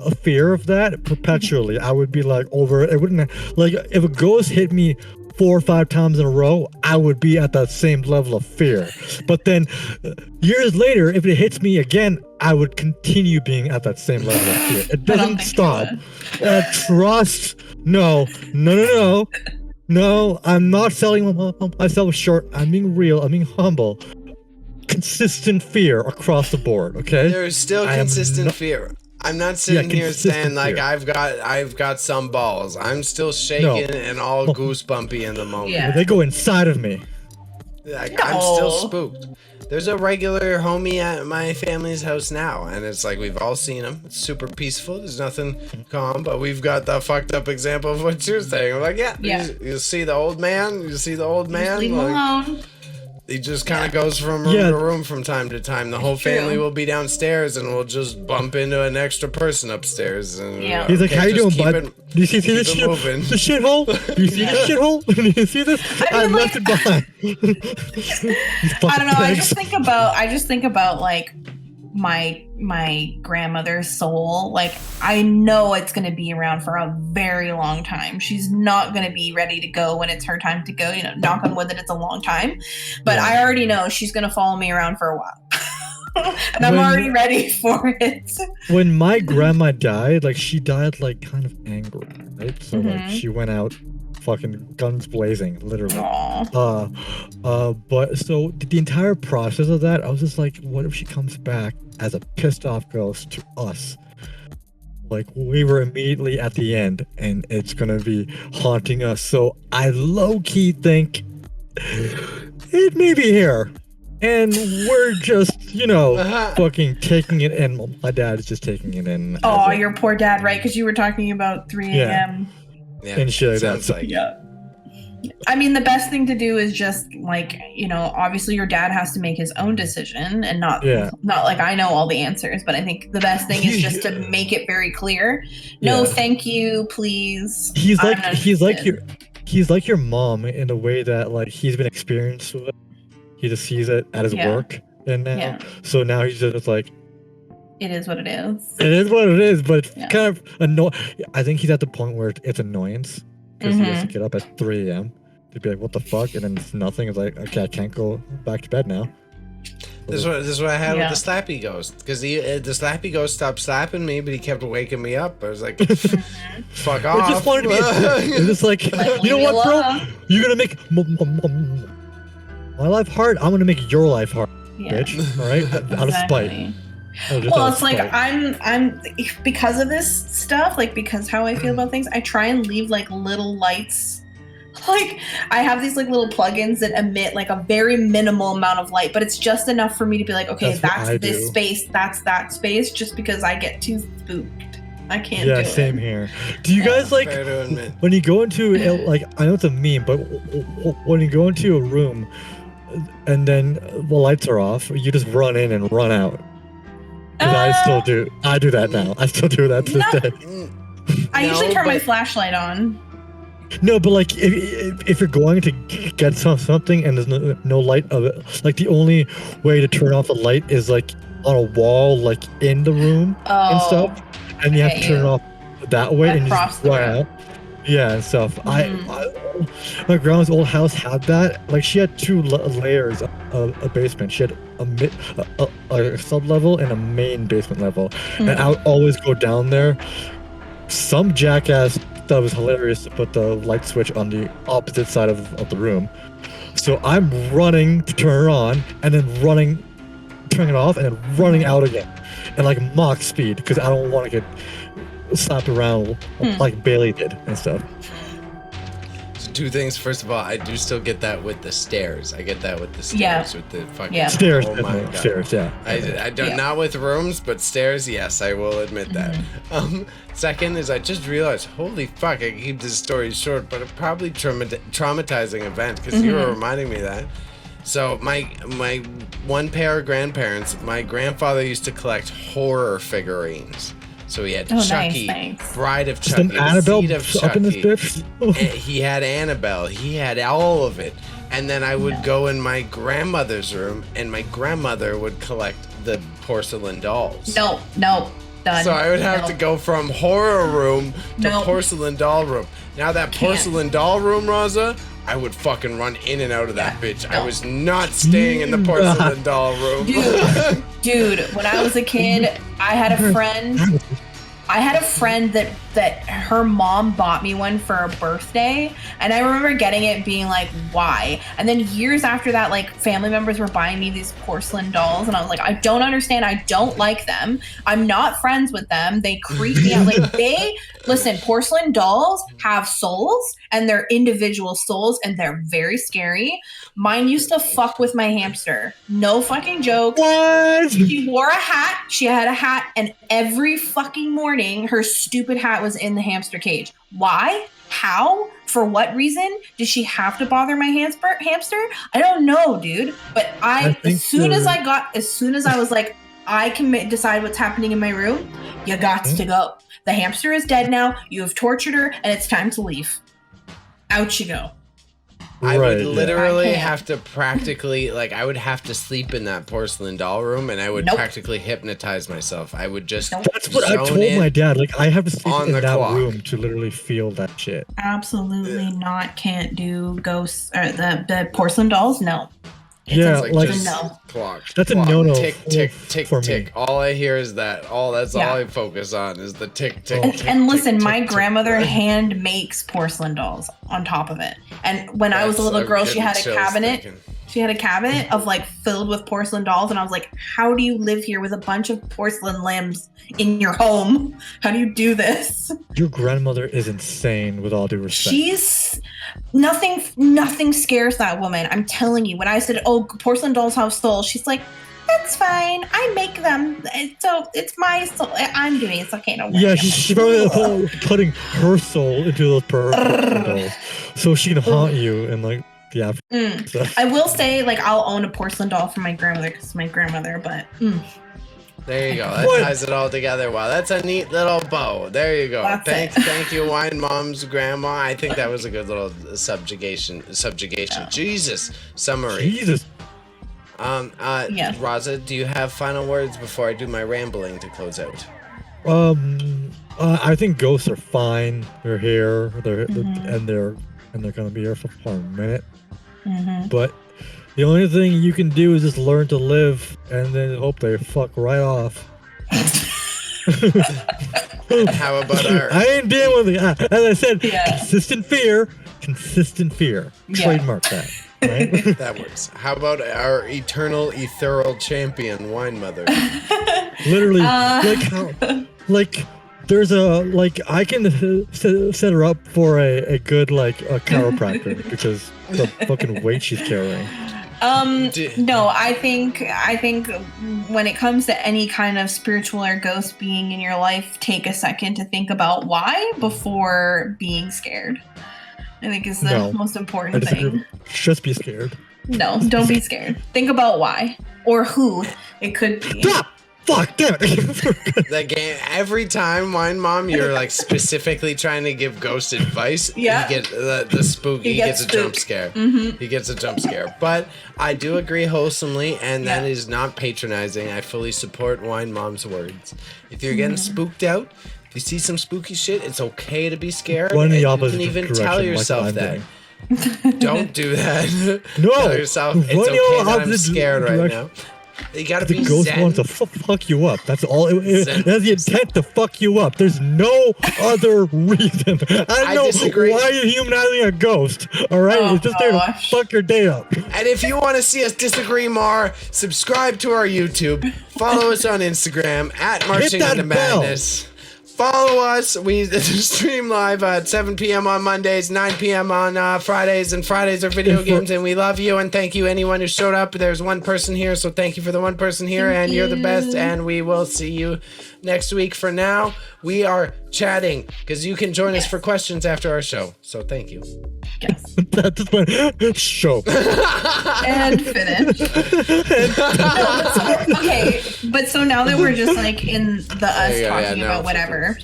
a fear of that perpetually. I would be like over it. Wouldn't like if a ghost hit me 4 or 5 times in a row, I would be at that same level of fear. But then years later, if it hits me again, I would continue being at that same level of fear. It doesn't stop. Trust. No. I'm not selling myself short. I'm being real. I'm being humble. Consistent fear across the board. Okay. There is still consistent fear. I'm not sitting here saying like I've got some balls. I'm still shaking and all goosebumpy in the moment. Yeah. They go inside of me. Like, I'm still spooked. There's a regular homie at my family's house now, and it's like we've all seen him. It's super peaceful. There's nothing calm, but we've got the fucked up example of what you're saying. I'm like, you see the old man. You see the old man. Just leave him alone. He just kind of goes from room to room from time to time. The whole family will be downstairs, and we'll just bump into an extra person upstairs. And he's like, "How you doing, bud? Do you see this shit? The shithole? Do you see this shithole? Do you see this? I left it behind." I don't know. I just think about like my grandmother's soul. Like, I know it's going to be around for a very long time. She's not going to be ready to go when it's her time to go, you know, knock on wood that it's a long time, but I already know she's going to follow me around for a while. And I'm already ready for it. When my grandma died, like she died like kind of angry, right? So like she went out fucking guns blazing, literally. But so the entire process of that, I was just like, what if she comes back as a pissed off ghost to us? Like, we were immediately at the end and it's gonna be haunting us. So I low-key think it may be here. And we're just, you know, fucking taking it in. My dad is just taking it in. Oh, your poor dad, right? Because you were talking about 3 a.m. Yeah, and shit like that. Like, I mean, the best thing to do is just like, you know, obviously your dad has to make his own decision and not like I know all the answers, but I think the best thing is just to make it very clear. No, thank you, please. He's like your mom in a way that like he's been experienced with it. He just sees it at his work and now. So now he's just like, it is what it is. It is what it is, but it's kind of annoying. I think he's at the point where it's annoyance because he has to get up at 3 a.m. to be like, what the fuck? And then it's nothing. It's like, okay, I can't go back to bed now. This is what I had with the slappy ghost. Because the slappy ghost stopped slapping me, but he kept waking me up. I was like, fuck off. I just wanted to be it's just like, you know what, bro? You're going to make my life hard. I'm going to make your life hard, bitch. All right? Out of spite. Well, it's like I'm because of this stuff, like because how I feel about things, I try and leave like little lights. Like I have these like little plugins that emit like a very minimal amount of light, but it's just enough for me to be like, okay, that's this space, that's that space, just because I get too spooked. I can't do it. Yeah, same here. Do you guys like when you go into like, I know it's a meme, but when you go into a room and then the lights are off, you just run in and run out? I still do. I do that now. I still do that to this day. I usually turn my flashlight on. No, but like if you're going to get something and there's no light of it, like the only way to turn off the light is like on a wall, like in the room and stuff, and you have to turn it off that way and you just run out. Yeah, and stuff. My grandma's old house had that. Like she had 2 layers of a basement. She had a sub level and a main basement level, and I would always go down there. Some jackass thought it was hilarious to put the light switch on the opposite side of the room. So I'm running to turn it on, and then turning it off, and then running out again, and like Mach speed because I don't want to get slapped around like Bailey did and stuff. two things. First of all, I do still get that with the stairs. I get that with the stairs. Yeah. With the fucking Yeah. Stairs, Oh my God. stairs, yeah. I don't not with rooms, but stairs. Yes, I will admit that. Second is I just realized, holy fuck! I keep this story short, but a probably traumatizing event because you were reminding me of that. So my one pair of grandparents, my grandfather used to collect horror figurines. So he had Chucky, nice. Bride of Some Chucky, Annabelle Seed of up in this Chucky. bitch. He had Annabelle. He had all of it. And then I would go in my grandmother's room, and my grandmother would collect the porcelain dolls. No, done. So I would have to go from horror room to No. porcelain doll room. Now that porcelain doll room, Raza, I would fucking run in and out of that bitch. I was not staying in the porcelain doll room. Dude, when I was a kid, I had a friend that her mom bought me one for a birthday, and I remember getting it being like, why? And then years after that, like, family members were buying me these porcelain dolls, and I was like, I don't understand. I don't like them. I'm not friends with them. They creep me out. Like, listen, porcelain dolls have souls, and they're individual souls, and they're very scary. Mine used to fuck with my hamster. No fucking joke. What? She wore a hat. She had a hat, and every fucking morning, her stupid hat was in the hamster cage. Why? How? For what reason? Did she have to bother my hamster? I don't know, dude. But as soon as I was like, I can decide what's happening in my room, you got to go. The hamster is dead now. You have tortured her, and it's time to leave. Out you go. I would literally I can't. have to practically, like, I would have to sleep in that porcelain doll room, and I would practically hypnotize myself. I would just That's what I told my dad. Like, I have to sleep on in the that clock. room to literally feel that shit. Absolutely not. Can't do ghosts or the porcelain dolls. No. Yeah, It's like just no. clock. That's a clock, no-no Tick, tick, tick, for tick. me. All I hear is that. That's all I focus on is the tick, tick, tick. And listen, tick, my tick, grandmother tick. hand makes porcelain dolls on top of it. And when I was a That's- little I'm girl, she getting had a chills cabinet. thinking. She had a cabinet of like filled with porcelain dolls, and I was like, "How do you live here with a bunch of porcelain limbs in your home? How do you do this?" Your grandmother is insane, with all due respect. She's nothing scares that woman. I'm telling you. When I said, "Oh, porcelain dolls have souls," she's like, "That's fine. I make them. So it's my soul. I'm doing it. It's okay. No worry." Yeah, she's probably putting her soul into those porcelain dolls, so she can haunt you and like the after. stuff. I will say, like, I'll own a porcelain doll for my grandmother because it's my grandmother, but There you go. That ties it all together. Wow, that's a neat little bow. There you go. That's Thank you, Wine Mom's grandma. I think that was a good little subjugation. Jesus. Summary. Jesus. Yeah. Raza, do you have final words before I do my rambling to close out? I think ghosts are fine. They're here. And they're gonna be here for a minute. But the only thing you can do is just learn to live, and then hope they fuck right off. How about our... I ain't dealing with it. As I said, Yeah. consistent fear. Yeah. Trademark that. Right? That works. How about our eternal, ethereal champion, Wine Mother? Literally, like there's I can set her up for a good a chiropractor because the fucking weight she's carrying. No, I think when it comes to any kind of spiritual or ghost being in your life, take a second to think about why before being scared. I think is the most important thing. Just be scared. No, don't be scared. Think about why or who it could be. Stop! Fuck, damn it! The game, every time, Wine Mom, you're like specifically trying to give Ghost advice. Yeah. He gets the spook. He gets a jump scare. He gets a jump scare. But I do agree wholesomely, and that is not patronizing. I fully support Wine Mom's words. If you're getting spooked out, if you see some spooky shit, it's okay to be scared. Run the and opposite you can even direction, tell like yourself I'm that. doing. Don't do that. No, Tell yourself it's run the okay that I'm opposite scared right direction. now. You gotta The be ghost zen. wants to fuck you up. That's all. It Zen. has the intent to fuck you up. There's no other reason. I don't know disagree. why you're humanizing a ghost. All right, Oh, it's just there to gosh. fuck your day up. And if you want to see us disagree more, subscribe to our YouTube. Follow us on Instagram at Marching that into bell. Madness. follow us. We stream live at 7 p.m. on Mondays, 9 p.m. on Fridays, and Fridays are video games. And we love you and thank you anyone who showed up. There's one person here, so thank you for the one person here, and you're the best. And we will see you next week. For now, we are chatting because you can join us for questions after our show. So thank you. Yes. That's my show. And finish. Okay, but so now that we're just like in the us talking about whatever.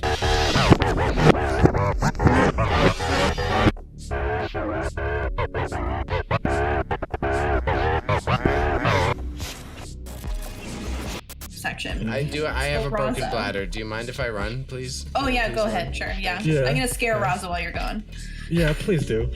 Section. I have a broken bladder. Do you mind if I run, please? Oh yeah, please go run. ahead. Sure. Yeah. Yeah. I'm gonna scare Raza while you're gone. Yeah, please do.